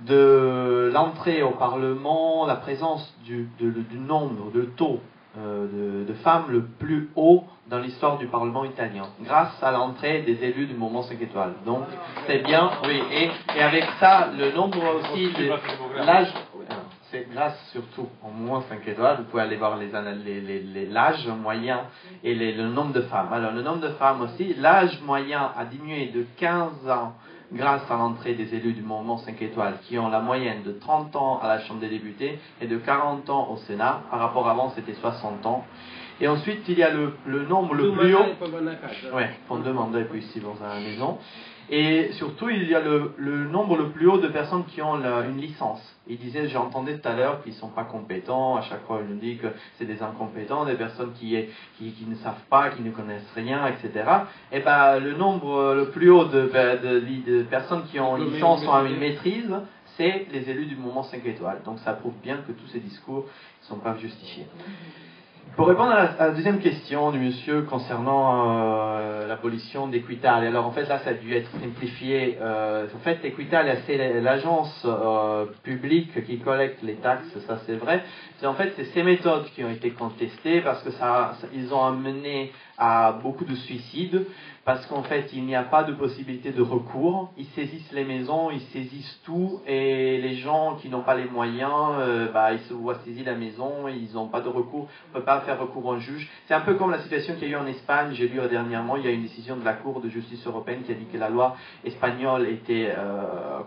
de l'entrée au Parlement, la présence du nombre, de taux de femmes le plus haut dans l'histoire du Parlement italien, grâce à l'entrée des élus du mouvement 5 étoiles. Donc, c'est bien, oui, et avec ça, le nombre aussi de l'âge, c'est grâce surtout au mouvement 5 étoiles, vous pouvez aller voir l'âge moyen et le nombre de femmes. Alors, le nombre de femmes aussi, l'âge moyen a diminué de 15 ans grâce à l'entrée des élus du mouvement 5 étoiles, qui ont la moyenne de 30 ans à la Chambre des députés et de 40 ans au Sénat. Par rapport à avant, c'était 60 ans. Et ensuite, il y a le nombre le plus haut. Oui, pour demander puis ici dans la maison. Et surtout, il y a le nombre le plus haut de personnes qui ont une licence. Il disait, j'entendais tout à l'heure qu'ils ne sont pas compétents. À chaque fois, il nous dit que c'est des incompétents, des personnes qui ne savent pas, qui ne connaissent rien, etc. Et ben, le nombre le plus haut de personnes qui ont une licence ou une maîtrise, c'est les élus du mouvement 5 étoiles. Donc ça prouve bien que tous ces discours ne sont pas justifiés. Pour répondre à la deuxième question du monsieur concernant l'abolition d'Equitalia, alors en fait là ça a dû être simplifié. En fait Equitalia c'est l'agence publique qui collecte les taxes, ça c'est vrai. En fait c'est ces méthodes qui ont été contestées parce que ils ont amené à beaucoup de suicides, parce qu'en fait il n'y a pas de possibilité de recours, ils saisissent les maisons, ils saisissent tout, et les gens qui n'ont pas les moyens, ils se voient saisir la maison, ils n'ont pas de recours, on ne peut pas faire recours en juge. C'est un peu comme la situation qu'il y a eu en Espagne, j'ai lu dernièrement, il y a une décision de la Cour de justice européenne qui a dit que la loi espagnole était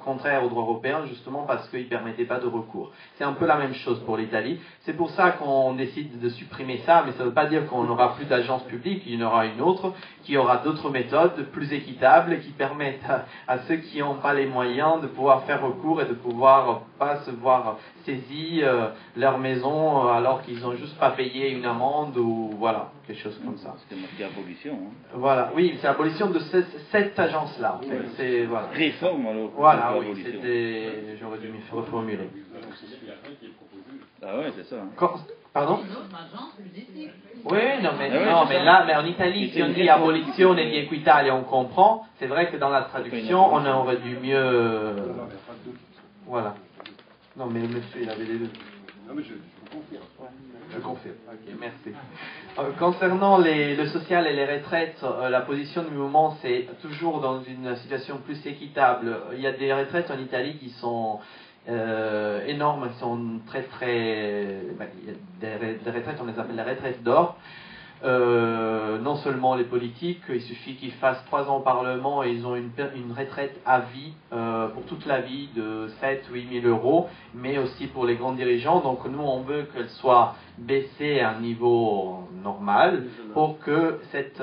contraire au droit européen, justement parce qu'il ne permettait pas de recours. C'est un peu la même chose pour l'Italie, c'est pour ça qu'on décide de supprimer ça, mais ça ne veut pas dire qu'on n'aura plus d'agence publique, il y en aura une autre, qui aura d'autres méthodes plus équitables, qui permettent à ceux qui n'ont pas les moyens de pouvoir faire recours et de pouvoir pas se voir saisir leur maison alors qu'ils n'ont juste pas payé une amende ou voilà, quelque chose comme ça. C'est marqué abolition. Hein. Voilà, oui, c'est l'abolition de cette agence-là. En fait. C'est, voilà. Réforme alors. Voilà, oui, j'aurais dû me reformuler. Ah ouais, c'est ça. Hein. Pardon? Oui, non, mais là, mais en Italie, si on dit abolition et dit Equitalia, on comprend. C'est vrai que dans la traduction, on aurait dû mieux. Voilà. Non, mais le monsieur, il avait les deux. Non, mais je confirme. Je confirme. Ok, merci. Concernant le social et les retraites, la position du mouvement, c'est toujours dans une situation plus équitable. Il y a des retraites en Italie qui sont énormes, elles sont très très... il y a des retraites, on les appelle les retraites d'or. Non seulement les politiques, il suffit qu'ils fassent 3 ans au Parlement et ils ont une retraite à vie, pour toute la vie, de 7-8 000 euros, mais aussi pour les grands dirigeants. Donc nous, on veut qu'elle soit baissée à un niveau normal pour que cette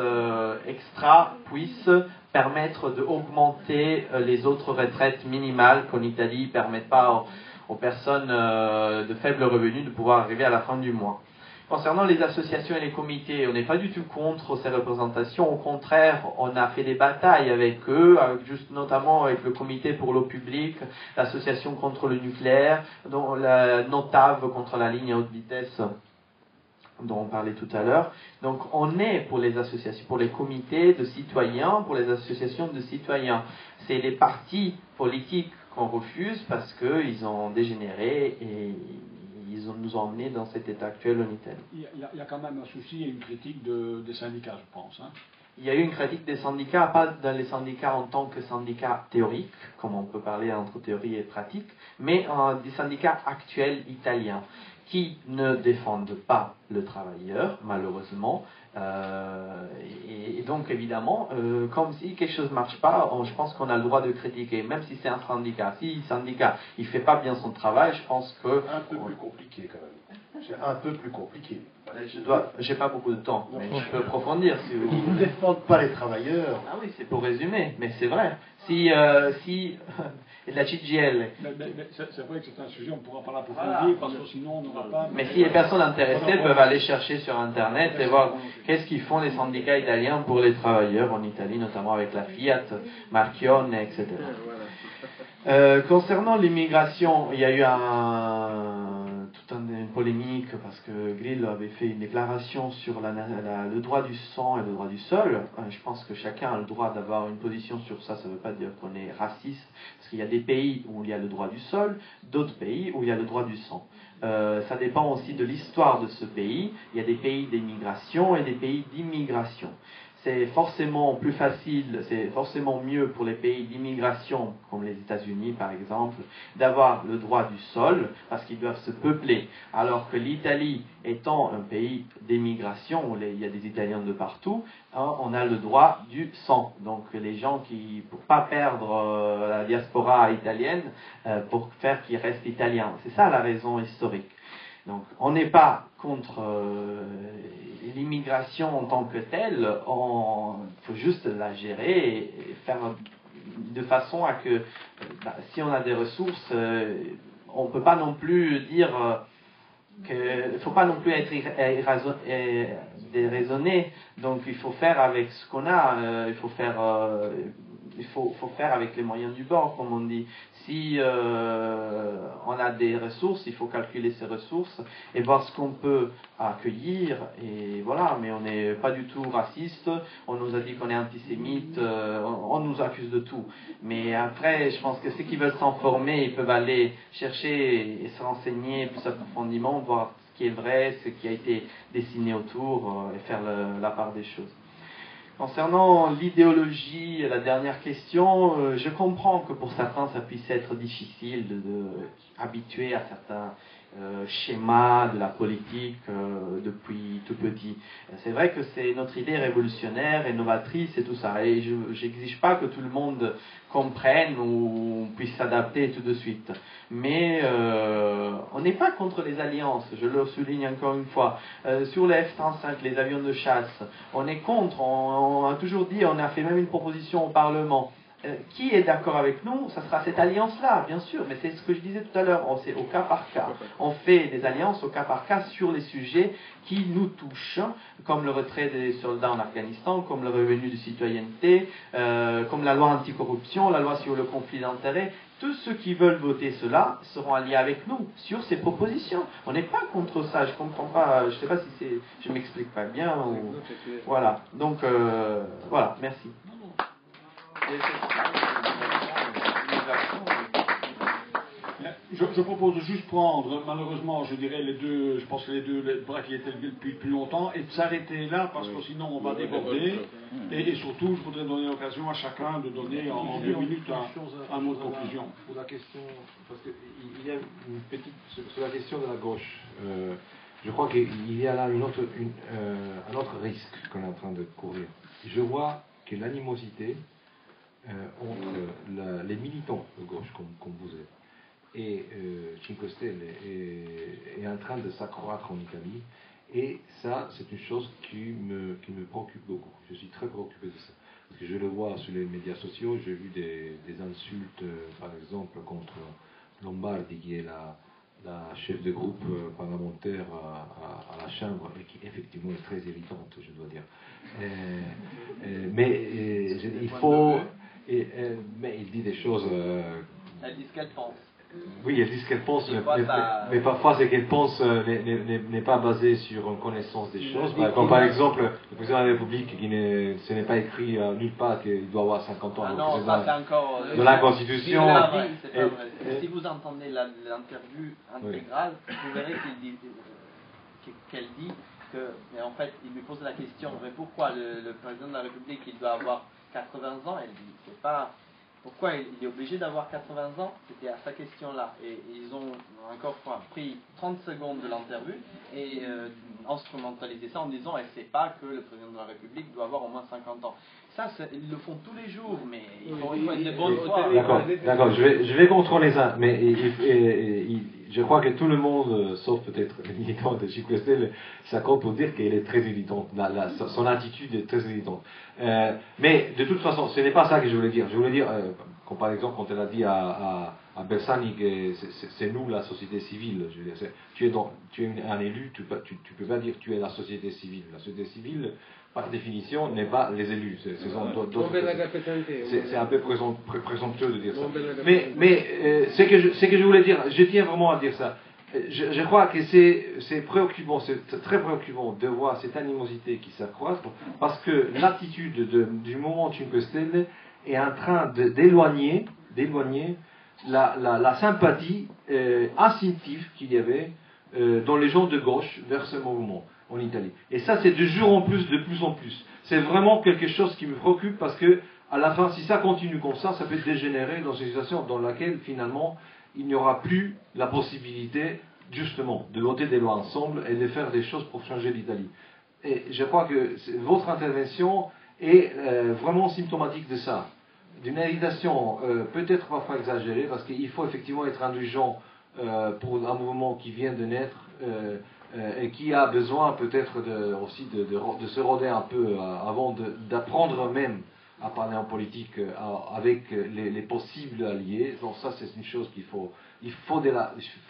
extra puisse permettre d'augmenter les autres retraites minimales qu'en Italie ne permettent pas aux personnes de faible revenu de pouvoir arriver à la fin du mois. Concernant les associations et les comités, on n'est pas du tout contre ces représentations. Au contraire, on a fait des batailles avec eux, juste notamment avec le comité pour l'eau publique, l'association contre le nucléaire, dont la Notave contre la ligne à haute vitesse dont on parlait tout à l'heure. Donc on est pour les associations, pour les comités de citoyens, pour les associations de citoyens. C'est les partis politiques qu'on refuse parce qu'ils ont dégénéré et ils nous ont emmenés dans cet état actuel en Italie. Il y a quand même un souci et une critique des syndicats, je pense. Hein. Il y a eu une critique des syndicats, pas dans les syndicats en tant que syndicats théoriques, comme on peut parler entre théorie et pratique, mais des syndicats actuels italiens qui ne défendent pas le travailleur, malheureusement. Et donc, évidemment, comme si quelque chose ne marche pas, je pense qu'on a le droit de critiquer, même si c'est un syndicat. Si le syndicat ne fait pas bien son travail, je pense que... Un peu plus compliqué, quand même. C'est un peu plus compliqué. J'ai pas beaucoup de temps, mais je peux approfondir si vous voulez. Ils ne défendent pas les travailleurs. Ah oui, c'est pour résumer, mais c'est vrai. Si la CGIL... C'est vrai que c'est un sujet, on ne pourra pas l'approfondir, parce que sinon on n'aura pas... Mais si les personnes intéressées peuvent aller chercher sur Internet et voir qu'est-ce qu'ils font les syndicats italiens pour les travailleurs en Italie, notamment avec la Fiat, Marchionne, etc. Concernant l'immigration, il y a eu toute une polémique parce que Grillo avait fait une déclaration sur le droit du sang et le droit du sol. Je pense que chacun a le droit d'avoir une position sur ça. Ça ne veut pas dire qu'on est raciste, parce qu'il y a des pays où il y a le droit du sol, d'autres pays où il y a le droit du sang. Ça dépend aussi de l'histoire de ce pays. Il y a des pays d'immigration et des pays d'immigration. C'est forcément plus facile, c'est forcément mieux pour les pays d'immigration, comme les États-Unis par exemple, d'avoir le droit du sol, parce qu'ils doivent se peupler. Alors que l'Italie étant un pays d'immigration, où il y a des Italiens de partout, on a le droit du sang. Donc les gens qui, pour pas perdre la diaspora italienne, pour faire qu'ils restent italiens. C'est ça la raison historique. Donc, on n'est pas contre l'immigration en tant que telle, il faut juste la gérer et faire de façon à que, si on a des ressources, on ne peut pas non plus dire qu'il ne faut pas non plus être déraisonné, donc il faut faire avec ce qu'on a, il faut faire avec les moyens du bord, comme on dit. Si on a des ressources, il faut calculer ces ressources et voir ce qu'on peut accueillir, et voilà, mais on n'est pas du tout raciste, on nous a dit qu'on est antisémite, on nous accuse de tout. Mais après, je pense que ceux qui veulent s'informer, ils peuvent aller chercher et se renseigner plus approfondément, voir ce qui est vrai, ce qui a été dessiné autour, et faire la part des choses. Concernant l'idéologie, la dernière question, je comprends que pour certains ça puisse être difficile de habituer à certains schémas de la politique depuis tout petit. C'est vrai que c'est notre idée révolutionnaire et novatrice et tout ça, et je n'exige pas que tout le monde comprenne ou puisse s'adapter tout de suite. Mais on n'est pas contre les alliances, je le souligne encore une fois. Sur les F-35, les avions de chasse, on est contre, on a toujours dit, on a fait même une proposition au Parlement. Qui est d'accord avec nous, ça sera cette alliance-là, bien sûr, mais c'est ce que je disais tout à l'heure, c'est au cas par cas. On fait des alliances au cas par cas sur les sujets qui nous touchent, comme le retrait des soldats en Afghanistan, comme le revenu de citoyenneté, comme la loi anticorruption, la loi sur le conflit d'intérêts. Tous ceux qui veulent voter cela seront alliés avec nous sur ces propositions. On n'est pas contre ça, je ne comprends pas, je ne sais pas si je m'explique pas bien. Ou... Voilà, donc voilà, merci. Je propose de juste prendre, malheureusement, je dirais je pense que les deux bras qui étaient levés depuis plus longtemps, et de s'arrêter là, parce que sinon on va déborder. Et surtout, je voudrais donner l'occasion à chacun de donner en 2 minutes un mot de conclusion. Pour la question, parce qu'il y a une petite, sur la question de la gauche, je crois qu'il y a là un autre risque qu'on est en train de courir. Je vois que l'animosité entre les militants de gauche, comme vous êtes, et Cinque Stelle est en train de s'accroître en Italie, et ça, c'est une chose qui me préoccupe beaucoup. Je suis très préoccupé de ça, parce que je le vois sur les médias sociaux. J'ai vu des insultes, par exemple, contre Lombardi, qui est la chef de groupe parlementaire à la Chambre, et qui effectivement est très irritante, je dois dire. Il faut... mais il dit des choses... Elle dit ce qu'elle pense. Oui, elle dit ce qu'elle pense, mais parfois ce qu'elle pense n'est pas basé sur une connaissance des choses. Comme par exemple, le président de la République, ce n'est pas écrit nulle part qu'il doit avoir 50 ans. Ah non, ça c'est encore... de la Constitution. C'est pas vrai. Si vous entendez l'interview intégrale, vous verrez qu'elle dit que... Mais en fait, il lui pose la question, mais pourquoi le président de la République, il doit avoir 80 ans? Elle dit, c'est pas... Pourquoi il est obligé d'avoir 80 ans? C'était à sa question-là. Et ils ont encore pris 30 secondes de l'interview et instrumentalisé ça en disant elle ne sait pas que le président de la République doit avoir au moins 50 ans. Ça, ils le font tous les jours, mais il faut être de bonne foi. D'accord, je vais contrôler ça, mais je crois que tout le monde, sauf peut-être les militants de Cinque Stelle, s'accorde pour dire qu'elle est très irritante. Son attitude est très irritante. Mais de toute façon, ce n'est pas ça que je voulais dire. Je voulais dire, comme par exemple, quand elle a dit à Bersani que c'est nous la société civile. Je veux dire, tu es un élu, tu peux pas dire que tu es la société civile. La société civile, par définition, n'est pas les élus. C'est un peu présomptueux de dire ça. Mais ce que je voulais dire, je tiens vraiment à dire ça. Je crois que c'est préoccupant, c'est très préoccupant de voir cette animosité qui s'accroît, parce que l'attitude du mouvement Cinque Stelle est en train d'éloigner la sympathie instinctive qu'il y avait dans les gens de gauche vers ce mouvement en Italie. Et ça, c'est de jour en plus, de plus en plus. C'est vraiment quelque chose qui me préoccupe parce que, à la fin, si ça continue comme ça peut dégénérer dans une situation dans laquelle, finalement, il n'y aura plus la possibilité, justement, de voter des lois ensemble et de faire des choses pour changer l'Italie. Et je crois que votre intervention est vraiment symptomatique de ça. D'une hésitation peut-être parfois exagérée, parce qu'il faut effectivement être indulgent pour un mouvement qui vient de naître et qui a besoin peut-être aussi de se roder un peu avant d'apprendre même à parler en politique avec les possibles alliés. Donc ça, c'est une chose qu'il faut. Il faut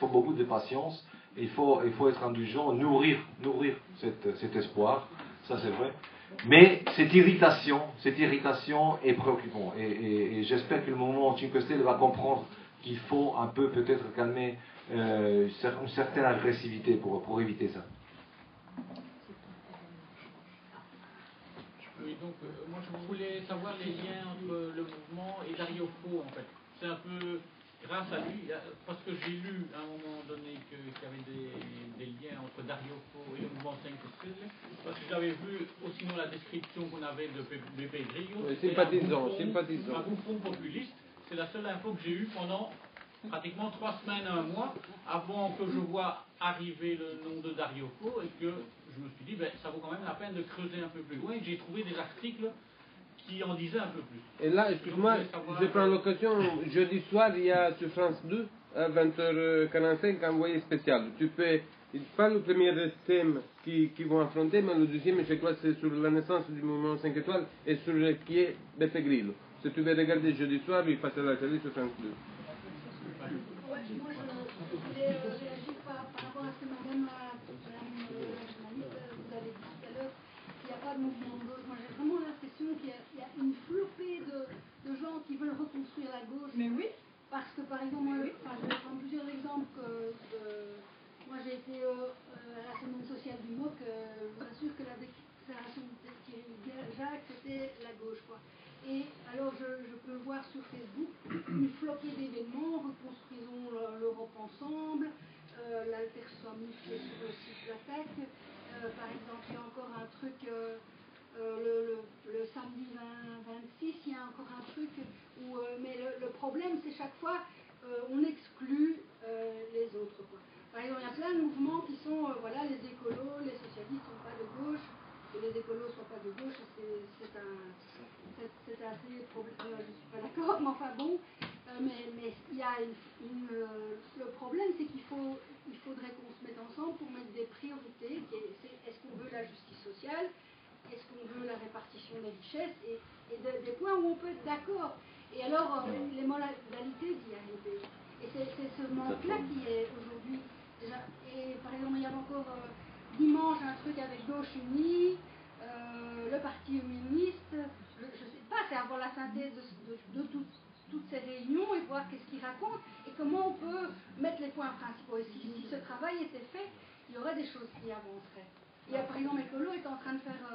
beaucoup de patience, et il faut être indulgent, nourrir cet espoir, ça c'est vrai. Mais cette irritation est préoccupante. Et j'espère que le mouvement Cinque Stelle va comprendre qu'il faut un peu peut-être calmer une certaine agressivité pour éviter ça. Oui, donc moi je voulais savoir les liens entre le mouvement et Dario Fo en fait. C'est un peu grâce à lui, parce que j'ai lu à un moment donné qu'il y avait des liens entre Dario Fo et le mouvement Cinque Stelle, parce que j'avais vu aussi dans la description qu'on avait de Beppe Grillo, un bouffon populiste. C'est la seule info que j'ai eue pendant pratiquement 3 semaines, 1 mois, avant que je vois arriver le nom de Dario Fo, et que je me suis dit, ça vaut quand même la peine de creuser un peu plus loin, et j'ai trouvé des articles qui en disaient un peu plus. Et là, excuse-moi, je prends l'occasion, jeudi soir, il y a sur France 2, à 20h45, un envoyé spécial. Tu peux, pas le premier thème qui vont affronter, mais le deuxième, je crois, c'est sur la naissance du mouvement 5 étoiles, et sur qui est Beppe Grillo. Si tu veux regarder jeudi soir, il passe la télé sur France 2. Moi, je voulais réagir par rapport à ce que madame la journaliste, vous avez dit tout à l'heure, qu'il n'y a pas de mouvement de gauche. Moi, j'ai vraiment l'impression qu'il y a une flopée de gens qui veulent reconstruire la gauche. Mais oui. Parce que, par exemple, moi, je vais prendre plusieurs exemples. Moi, j'ai été à la semaine sociale du MOC. Je vous assure que la déclaration de Thierry Jacques, c'était la gauche, quoi. Et alors, je peux voir sur Facebook une flopée d'événements, reconstruisons l'Europe ensemble, l'Altersomif qui est sur le site de l'attaque. Par exemple, il y a encore un truc, le samedi 26, il y a encore un truc où. Mais le problème, c'est chaque fois, on exclut les autres, quoi. Par exemple, il y a plein de mouvements qui sont, voilà, les écolos, les socialistes ne sont pas de gauche, que les écolos ne soient pas de gauche, c'est assez problématique, je ne suis pas d'accord, mais enfin bon, mais il y a le problème, c'est il faudrait qu'on se mette ensemble pour mettre des priorités, est-ce qu'on veut la justice sociale, est-ce qu'on veut la répartition des richesses, et des points où on peut être d'accord, et alors les modalités d'y arriver. Et c'est ce manque-là qui est aujourd'hui, et par exemple il y avait encore dimanche un truc avec Gauche Unie, le parti communiste, je ne sais pas, c'est avoir la synthèse de toutes ces réunions et voir qu'est-ce qu'ils racontent et comment on peut mettre les points principaux. Et si ce travail était fait, il y aurait des choses qui avanceraient. Et par exemple, Écolo est en train de faire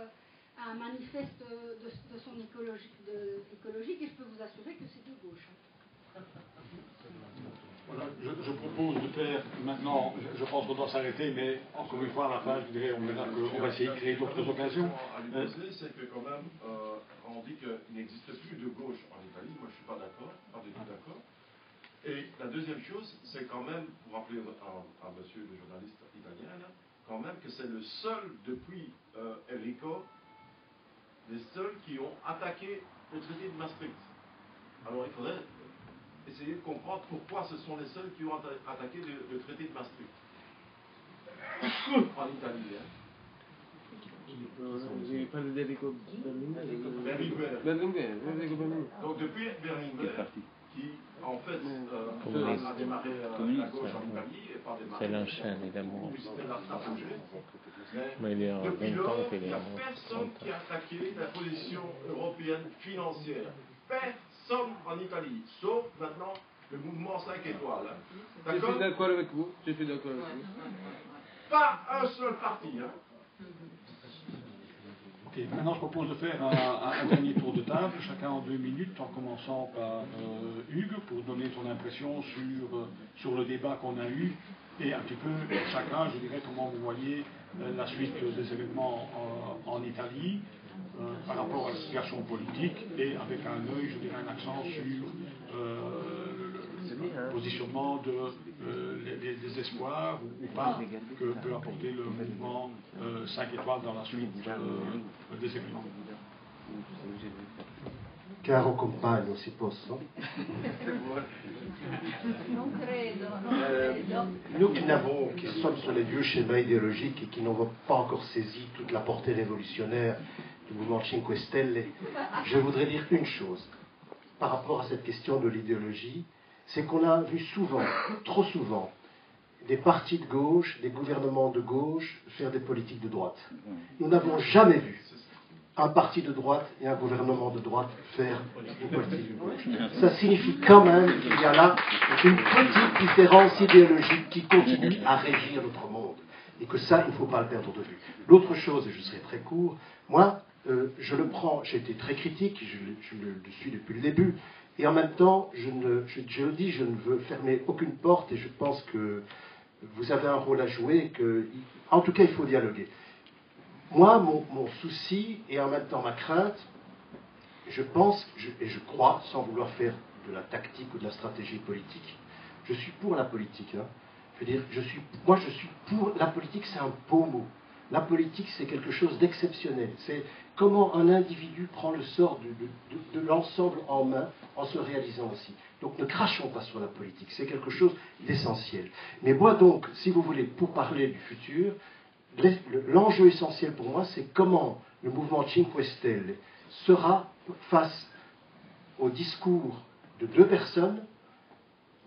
un manifeste de son écologique et je peux vous assurer que c'est de gauche. Voilà, je propose de faire maintenant, je pense qu'on doit s'arrêter, mais encore une fois à la fin, je dirais, on verra qu'on va essayer de créer d'autres occasions. C'est que quand même, on dit qu'il n'existe plus de gauche en Italie. Moi, je ne suis pas d'accord, pas du tout d'accord. Et la deuxième chose, c'est quand même, pour rappeler à monsieur le journaliste italien, là, quand même que c'est le seul depuis Enrico, les seuls qui ont attaqué le traité de Maastricht. Alors il faudrait essayer de comprendre pourquoi ce sont les seuls qui ont attaqué le traité de Maastricht. En Italie. Il parle d'Enrico Berlinguer. Donc depuis Berlinguer, qui, en fait, a démarré la gauche en Italie et pas démarré. C'est l'enchaîne, évidemment. Mais depuis lors, il n'y a personne qui a attaqué la position européenne financière. Personne en Italie, sauf maintenant le mouvement 5 étoiles. Je suis d'accord avec vous. Je suis d'accord avec vous. Pas un seul parti. Ok, maintenant je propose de faire un dernier tour de table, chacun en 2 minutes, en commençant par Hugues, pour donner son impression sur le débat qu'on a eu, et un petit peu chacun, je dirais, comment vous voyez la suite des événements en Italie, par rapport à la situation politique, et avec un œil, je dirais, un accent sur le positionnement des espoirs ou pas que peut apporter le mouvement 5 étoiles dans la suite des événements. Caro compagno, si posso? Nous qui sommes sur les vieux schémas idéologiques et qui n'avons pas encore saisi toute la portée révolutionnaire du mouvement 5 Stelle, je voudrais dire une chose par rapport à cette question de l'idéologie, c'est qu'on a vu souvent, trop souvent, des partis de gauche, des gouvernements de gauche faire des politiques de droite. Nous n'avons jamais vu un parti de droite et un gouvernement de droite faire une politique de gauche. Ça signifie quand même qu'il y a là une petite différence idéologique qui continue à régir notre monde. Et que ça, il ne faut pas le perdre de vue. L'autre chose, et je serai très court, moi, je le prends, j'ai été très critique, je le suis depuis le début, et en même temps, je le dis, je ne veux fermer aucune porte, et je pense que vous avez un rôle à jouer, en tout cas, il faut dialoguer. Moi, mon souci, et en même temps ma crainte, je pense, et je crois, sans vouloir faire de la tactique ou de la stratégie politique, je suis pour la politique. Hein. Je veux dire, je suis pour la politique, c'est un beau mot. La politique, c'est quelque chose d'exceptionnel. C'est comment un individu prend le sort de l'ensemble en main en se réalisant aussi. Donc ne crachons pas sur la politique, c'est quelque chose d'essentiel. Mais moi donc, si vous voulez, pour parler du futur, l'enjeu essentiel pour moi, c'est comment le mouvement 5 Stelle sera face au discours de 2 personnes,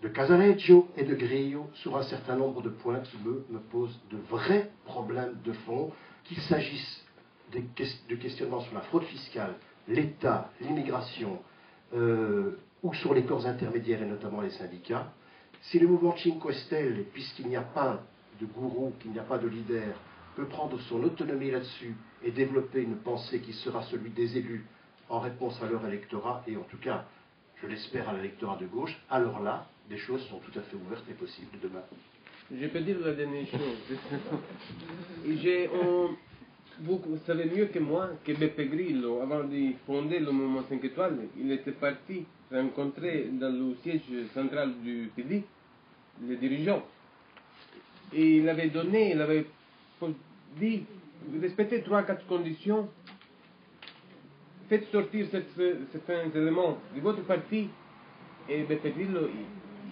de Casaleggio et de Grillo, sur un certain nombre de points qui me posent de vrais problèmes de fond, qu'il s'agisse de questionnements sur la fraude fiscale, l'État, l'immigration, ou sur les corps intermédiaires et notamment les syndicats. Si le mouvement 5 Stelle, puisqu'il n'y a pas de gourou, qu'il n'y a pas de leader, peut prendre son autonomie là-dessus et développer une pensée qui sera celui des élus en réponse à leur électorat, et en tout cas, je l'espère, à l'électorat de gauche, alors là, des choses sont tout à fait ouvertes et possibles demain. Je peux dire la dernière chose. Vous savez mieux que moi que Beppe Grillo, avant de fonder le mouvement 5 étoiles, il était parti rencontrer dans le siège central du PD les dirigeants. Et il avait dit, respectez 3-4 conditions, faites sortir certains éléments de votre parti, et Beppe Grillo,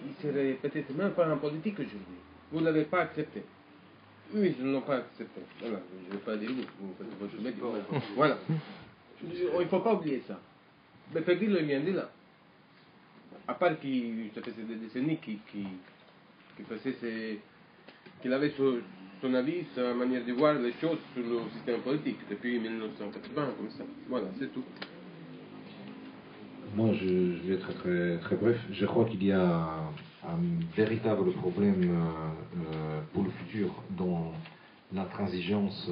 il serait peut-être même pas en politique aujourd'hui. Vous ne l'avez pas accepté. Eux, ils ne l'ont pas accepté. Voilà, je ne vais pas dire vous faites votre métier. Voilà. Il ne faut pas oublier ça. Beppe Grillo vient de là. À part qu'il ça faisait des décennies qu'il avait son avis, sa manière de voir les choses sur le système politique depuis 1980, comme ça. Voilà, c'est tout. Moi, je vais être très, très bref. Je crois qu'il y a un véritable problème pour le futur dans l'intransigeance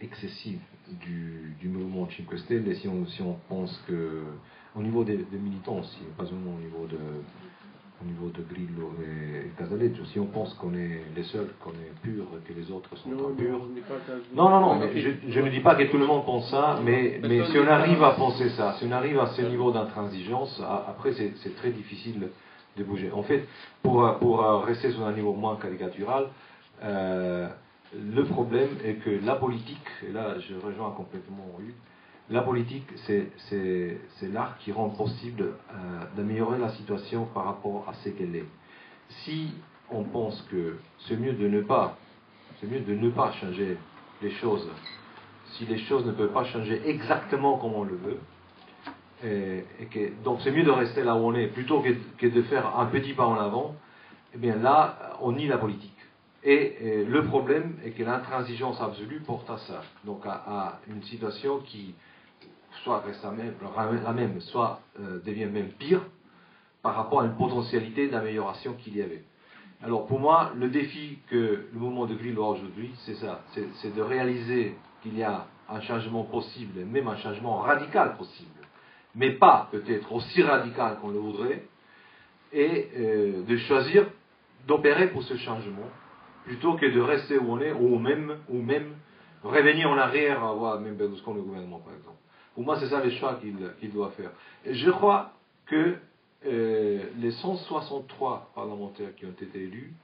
excessive du mouvement 5 Stelle. Et si on pense que, au niveau des militants aussi, pas seulement au niveau de Grillo et Casaleggio, si on pense qu'on est les seuls, qu'on est purs, que les autres sont impurs. Non, mais je ne dis pas que tout le monde pense ça, mais si on arrive à penser ça, si on arrive à ce niveau d'intransigeance, après c'est très difficile de bouger. En fait, pour rester sur un niveau moins caricatural, le problème est que la politique, et là je rejoins complètement Hugues, la politique, c'est l'art qui rend possible d'améliorer la situation par rapport à ce qu'elle est. Si on pense que c'est mieux de ne pas changer les choses, si les choses ne peuvent pas changer exactement comme on le veut, Donc c'est mieux de rester là où on est plutôt que de faire un petit pas en avant. Eh bien là, on nie la politique. Et le problème est que l'intransigeance absolue porte à ça, donc à une situation qui soit reste la même, soit devient même pire par rapport à une potentialité d'amélioration qu'il y avait. Alors pour moi, le défi que le mouvement de Grillo a aujourd'hui, c'est ça, c'est de réaliser qu'il y a un changement possible, et même un changement radical possible, mais pas peut-être aussi radical qu'on le voudrait, et de choisir d'opérer pour ce changement, plutôt que de rester où on est, ou même revenir en arrière, avoir même Berlusconi au gouvernement, par exemple. Pour moi, c'est ça le choix qu'il doit faire. Et je crois que les 163 parlementaires qui ont été élus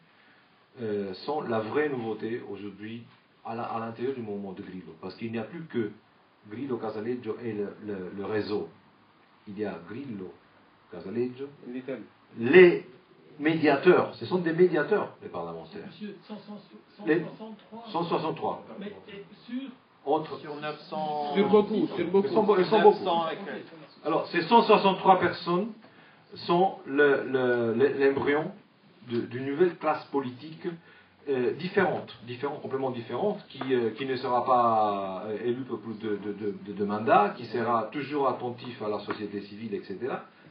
sont la vraie nouveauté aujourd'hui à l'intérieur du mouvement de Grillo. Parce qu'il n'y a plus que Grillo, Casaleggio et le réseau. Il y a Grillo, Casaleggio, les médiateurs, ce sont des médiateurs, les parlementaires. Monsieur, 163. Mais sur Sur 900. Sur beaucoup. Ils sont beaucoup. Alors, ces 163 personnes sont l'embryon d'une nouvelle classe politique complètement différente, qui ne sera pas élue pour plus de mandats, qui sera toujours attentif à la société civile, etc.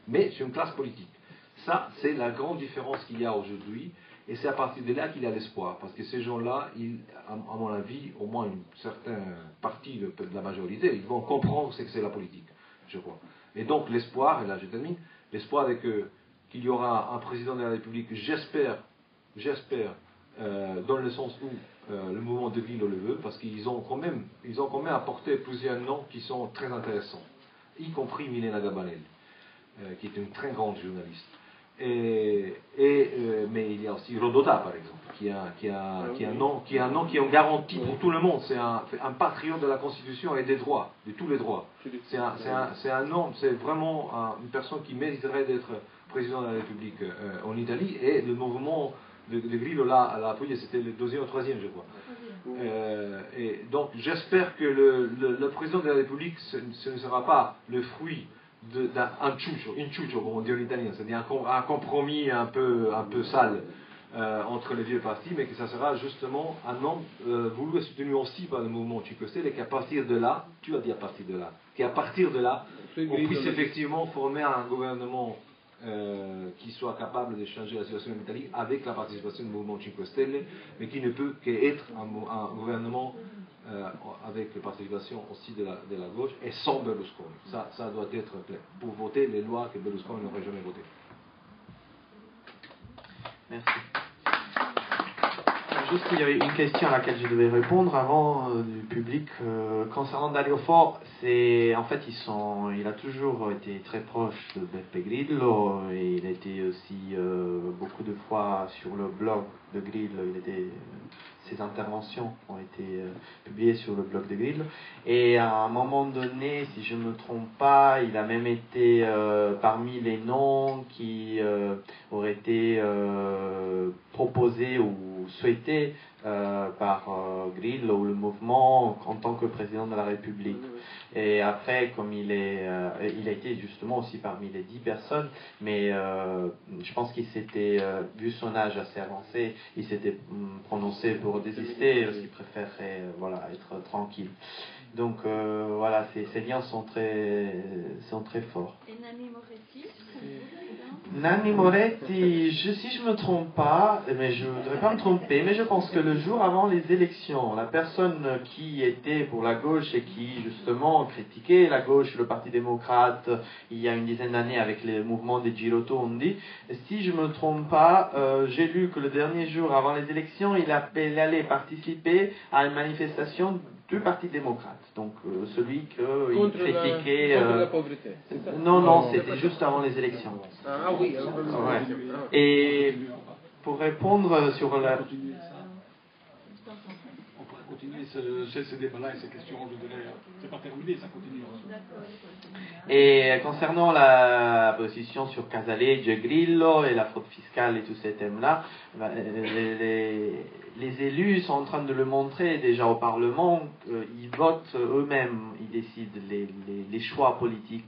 Mais c'est une classe politique. Ça, c'est la grande différence qu'il y a aujourd'hui, et c'est à partir de là qu'il y a l'espoir, parce que ces gens-là, à mon avis, au moins une certaine partie de la majorité, ils vont comprendre ce que c'est la politique, je crois. Et donc l'espoir, et là je termine, l'espoir est qu'il y aura un président de la République, j'espère, dans le sens où le mouvement de Grillo le veut, parce qu'ils ont quand même apporté plusieurs noms qui sont très intéressants, y compris Milena Gabanelli, qui est une très grande journaliste. Mais il y a aussi Rodota, par exemple, qui est un nom qui est une garantie pour tout le monde. C'est un patriote de la Constitution et des droits, de tous les droits. C'est un nom, c'est vraiment une personne qui mériterait d'être président de la République en Italie, et le mouvement de Grillo l'a appuyé, c'était le deuxième ou troisième, je crois. Et donc j'espère que le président de la République, ce ne sera pas le fruit d'un inciucio, comme on dit en italien, c'est-à-dire un compromis un peu sale entre les deux partis, mais que ça sera justement un homme voulu et soutenu aussi par le mouvement 5 Stelle, et qu'à partir de là, tu as dit à partir de là, qu'à partir de là, on puisse effectivement former un gouvernement qui soit capable de changer la situation en Italie avec la participation du mouvement 5 Stelle, mais qui ne peut qu'être un gouvernement avec la participation aussi de la gauche et sans Berlusconi. Ça doit être clair. Pour voter les lois que Berlusconi n'aurait jamais votées. Merci. Juste, il y avait une question à laquelle je devais répondre avant du public. Concernant Dario Fo, en fait, il a toujours été très proche de Beppe Grillo, et il était aussi beaucoup de fois sur le blog de Grillo. Ses interventions ont été publiées sur le blog de Grillo. Et à un moment donné, si je ne me trompe pas, il a même été parmi les noms qui auraient été proposés ou souhaités par Grillo ou le mouvement en tant que président de la République. Et après, comme il a été justement aussi parmi les 10 personnes, mais je pense qu'il s'était, vu son âge assez avancé, il s'était prononcé pour désister, parce qu'il préférerait être tranquille. Donc voilà, ces liens sont très forts. Et Nanni Moretti Nanni Moretti, si je ne me trompe pas, mais je ne voudrais pas me tromper, mais je pense que le jour avant les élections, la personne qui était pour la gauche et qui justement critiquait la gauche, le Parti démocrate, il y a une dizaine d'années avec les mouvements des Girotondi, si je ne me trompe pas, j'ai lu que le dernier jour avant les élections, il allait participer à une manifestation du Parti démocrate, donc celui qu'il critiquait. Contre la pauvreté. Non, c'était juste avant les élections. Ah oui. Ouais. Et pour répondre sur la. On pourrait continuer ce débat-là et ces questions, je dirais, c'est pas terminé, ça continue. Et concernant la position sur Casaleggio et Grillo et la fraude fiscale et tous ces thèmes-là, les élus sont en train de le montrer déjà au Parlement, ils votent eux-mêmes, ils décident les choix politiques.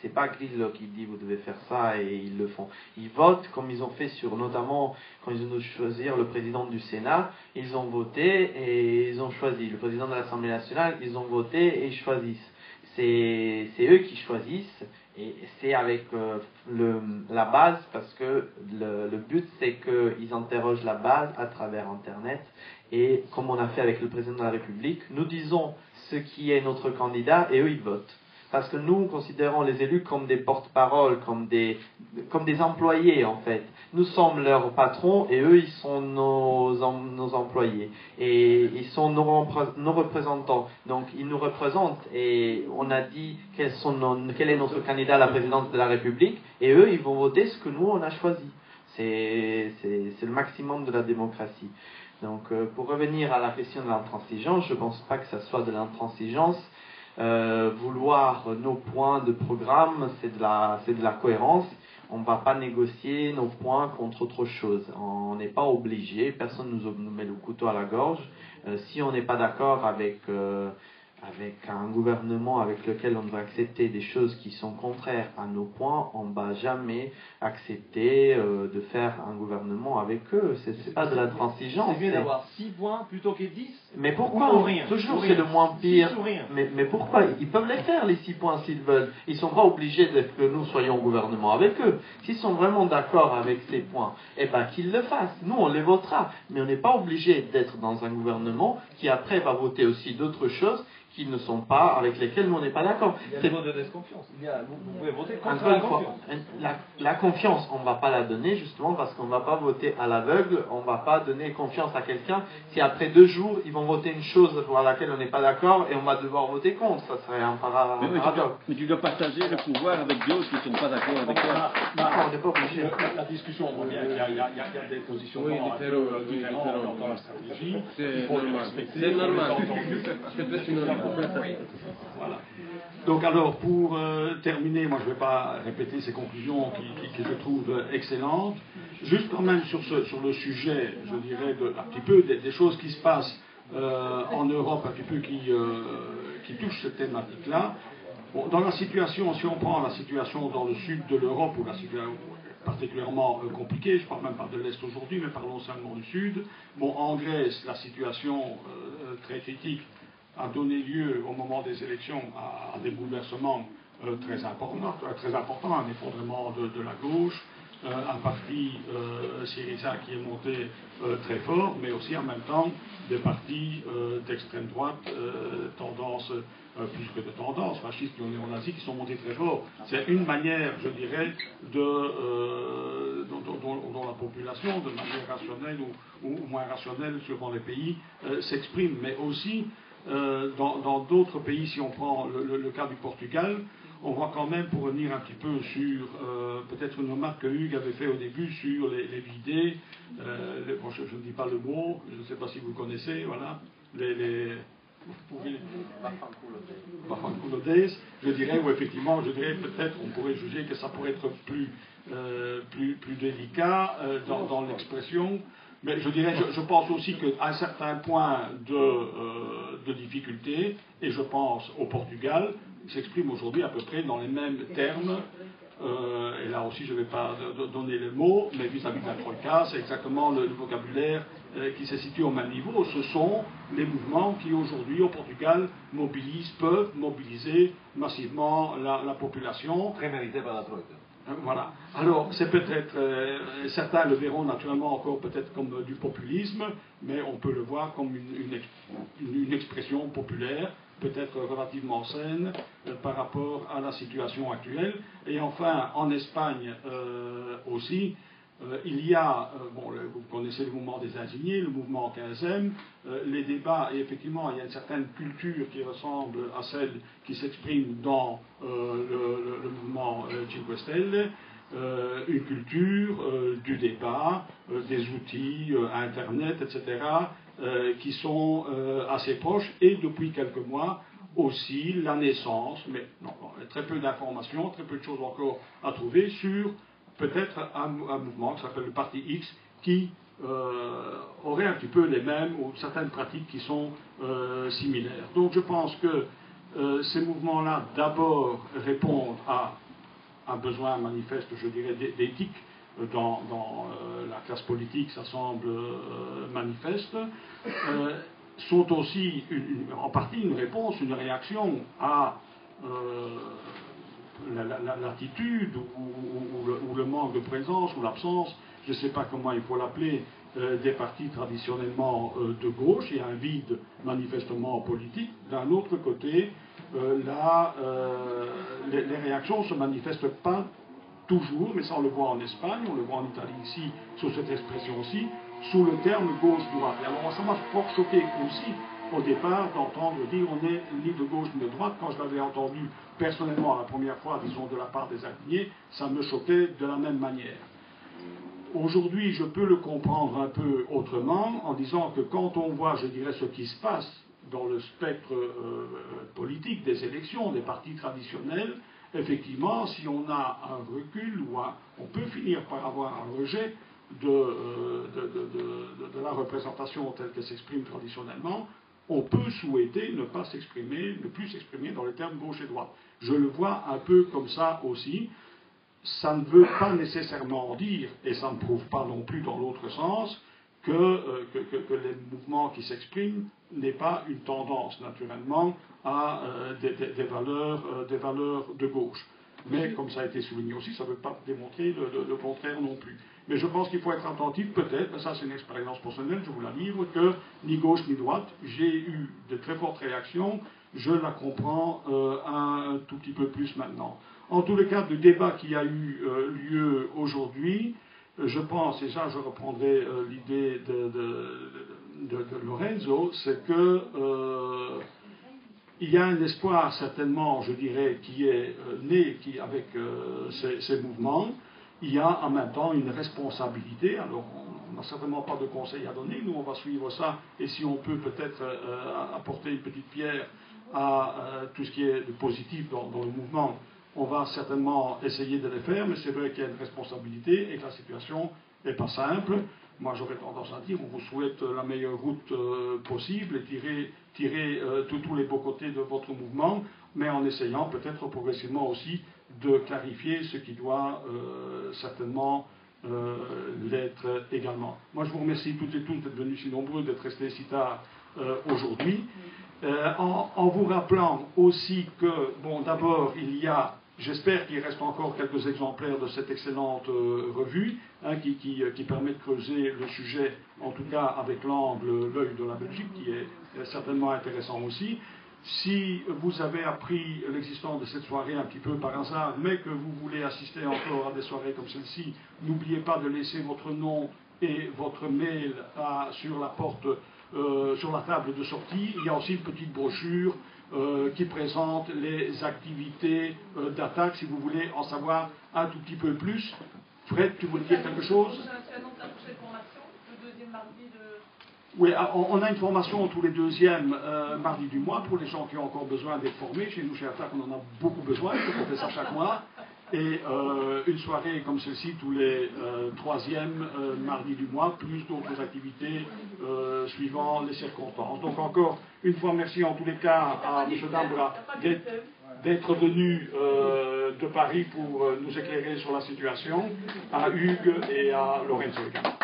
C'est pas Grillo qui dit vous devez faire ça et ils le font. Ils votent comme ils ont fait notamment quand ils ont dû choisir le président du Sénat, ils ont voté et ils ont choisi. Le président de l'Assemblée nationale, ils ont voté et ils choisissent. C'est eux qui choisissent. Et c'est avec la base, parce que le but c'est qu'ils interrogent la base à travers Internet, et comme on a fait avec le président de la République, nous disons ce qui est notre candidat et eux ils votent. Parce que nous considérons les élus comme des porte-paroles, comme des employés en fait. Nous sommes leurs patrons et eux ils sont nos employés. Et ils sont nos représentants. Donc ils nous représentent et on a dit quel est notre candidat à la présidence de la République et eux ils vont voter ce que nous on a choisi. C'est le maximum de la démocratie. Donc pour revenir à la question de l'intransigeance, je ne pense pas que ça soit de l'intransigeance. Vouloir nos points de programme, c'est de la cohérence. On ne va pas négocier nos points contre autre chose. On n'est pas obligé, personne ne nous met le couteau à la gorge. Si on n'est pas d'accord avec un gouvernement avec lequel on doit accepter des choses qui sont contraires à nos points, on ne va jamais accepter de faire un gouvernement avec eux. C'est pas de la transigence. C'est mieux d'avoir 6 points plutôt que 10. Mais pourquoi ou rien. Toujours c'est le moins pire. Mais pourquoi? Ils peuvent les faire les 6 points s'ils veulent. Ils ne sont pas obligés que nous soyons au gouvernement avec eux. S'ils sont vraiment d'accord avec ces points, eh ben qu'ils le fassent. Nous on les votera. Mais on n'est pas obligé d'être dans un gouvernement qui après va voter aussi d'autres choses qui ne sont pas, avec lesquels nous on n'est pas d'accord. Il y a des votes de desconfiance. Vous pouvez voter contre la confiance. La confiance, on ne va pas la donner justement parce qu'on ne va pas voter à l'aveugle, on ne va pas donner confiance à quelqu'un si après 2 jours ils vont voter une chose pour laquelle on n'est pas d'accord et on va devoir voter contre. Ça serait un paradoxe. Mais tu dois partager le pouvoir avec d'autres qui ne sont pas d'accord avec toi. On n'est pas obligé. La discussion, on voit bien qu'il y a des positionnements différents dans la stratégie. C'est normal. C'est normal. Voilà. Donc alors, pour terminer, moi je ne vais pas répéter ces conclusions que je trouve excellentes. Juste quand même sur le sujet, je dirais, un petit peu des choses qui se passent en Europe, un petit peu qui touchent cette thématique-là. Bon, dans la situation, si on prend la situation dans le sud de l'Europe, où la situation particulièrement compliquée, je ne parle même pas de l'Est aujourd'hui, mais parlons seulement du Sud. Bon, en Grèce, la situation très critique a donné lieu au moment des élections à des bouleversements très importants, un effondrement de la gauche, un parti Syriza qui est monté très fort, mais aussi en même temps des partis d'extrême droite, tendance, plus que de tendance, fascistes ou néo-nazis, qui sont montés très fort. C'est une manière, je dirais, dont la population, de manière rationnelle ou moins rationnelle suivant les pays, s'exprime, mais aussi dans d'autres pays, si on prend le cas du Portugal, on voit quand même, pour revenir un petit peu sur peut-être une remarque que Hugues avait fait au début sur les vidés, je ne dis pas le mot, je ne sais pas si vous connaissez, voilà, Bafanculodes, je dirais, ou effectivement, peut-être on pourrait juger que ça pourrait être plus délicat dans l'expression. Mais je dirais, je pense aussi qu'à un certain point de difficulté, et je pense au Portugal, s'exprime aujourd'hui à peu près dans les mêmes termes, et là aussi je ne vais pas donner les mots, mais vis-à-vis de la Troïka, c'est exactement le vocabulaire qui se situe au même niveau. Ce sont les mouvements qui aujourd'hui au Portugal peuvent mobiliser massivement la population. Très mérité par la Troïka. Voilà. Alors, c'est peut-être, certains le verront naturellement encore peut-être comme du populisme, mais on peut le voir comme une expression populaire, peut-être relativement saine par rapport à la situation actuelle. Et enfin, en Espagne aussi, il y a, vous connaissez le mouvement des indignés, le mouvement 15e, les débats, et effectivement, il y a une certaine culture qui ressemble à celle qui s'exprime dans le mouvement Cinque Stelle, une culture du débat, des outils, Internet, etc., qui sont assez proches, et depuis quelques mois, aussi la naissance, mais non, très peu d'informations, très peu de choses encore à trouver sur peut-être un mouvement qui s'appelle le Parti X, qui auraient un petit peu les mêmes ou certaines pratiques qui sont similaires. Donc je pense que ces mouvements-là, d'abord, répondent à un besoin manifeste, je dirais, d'éthique dans la classe politique, ça semble manifeste, sont aussi en partie une réponse, une réaction à l'attitude ou le manque de présence ou l'absence, je ne sais pas comment il faut l'appeler, des partis traditionnellement de gauche. Il y a un vide manifestement politique. D'un autre côté, les réactions ne se manifestent pas toujours, mais ça on le voit en Espagne, on le voit en Italie ici, sous cette expression-ci, sous le terme gauche-droite. Et alors ça m'a fort choqué aussi au départ d'entendre dire on n'est ni de gauche ni de droite. Quand je l'avais entendu personnellement la première fois, disons de la part des indignés, ça me choquait de la même manière. Aujourd'hui, je peux le comprendre un peu autrement en disant que quand on voit, je dirais, ce qui se passe dans le spectre politique des élections, des partis traditionnels, effectivement, si on a un recul, on peut finir par avoir un rejet de la représentation telle qu'elle s'exprime traditionnellement, on peut souhaiter ne plus s'exprimer dans les termes gauche et droite. Je le vois un peu comme ça aussi. Ça ne veut pas nécessairement dire, et ça ne prouve pas non plus dans l'autre sens, que les mouvements qui s'expriment n'aient pas une tendance naturellement à des valeurs de gauche. Mais comme ça a été souligné aussi, ça ne veut pas démontrer le contraire non plus. Mais je pense qu'il faut être attentif, peut-être, ça c'est une expérience personnelle, je vous la livre, que ni gauche ni droite, j'ai eu de très fortes réactions, je la comprends un tout petit peu plus maintenant. En tous les cas, le débat qui a eu lieu aujourd'hui, je pense, et ça je reprendrai l'idée de Lorenzo, c'est que il y a un espoir certainement, je dirais, qui est né avec ces mouvements. Il y a en même temps une responsabilité. Alors, on n'a certainement pas de conseils à donner. Nous, on va suivre ça. Et si on peut peut-être apporter une petite pierre à tout ce qui est de positif dans le mouvement, on va certainement essayer de les faire. Mais c'est vrai qu'il y a une responsabilité et que la situation n'est pas simple. Moi, j'aurais tendance à dire, on vous souhaite la meilleure route possible et tirer tous les beaux côtés de votre mouvement, mais en essayant peut-être progressivement aussi de clarifier ce qui doit certainement l'être également. Moi, je vous remercie toutes et tous d'être venus si nombreux, d'être restés si tard aujourd'hui, en vous rappelant aussi que, bon, d'abord, il y a, j'espère qu'il reste encore quelques exemplaires de cette excellente revue, qui permet de creuser le sujet, en tout cas avec l'œil de la Belgique, qui est certainement intéressant aussi. Si vous avez appris l'existence de cette soirée un petit peu par hasard, mais que vous voulez assister encore à des soirées comme celle-ci, n'oubliez pas de laisser votre nom et votre mail sur la porte, sur la table de sortie. Il y a aussi une petite brochure qui présente les activités d'attaque, si vous voulez en savoir un tout petit peu plus. Fred, tu voulais dire quelque chose? Oui, on a une formation tous les deuxièmes mardis du mois pour les gens qui ont encore besoin d'être formés. Chez nous, chez Attac, on en a beaucoup besoin, on fait ça chaque mois. Et une soirée comme celle-ci tous les troisièmes mardis du mois, plus d'autres activités suivant les circonstances. Donc encore une fois, merci en tous les cas à M. Dambra d'être venu de Paris pour nous éclairer sur la situation, à Hugues et à Lorenzo également.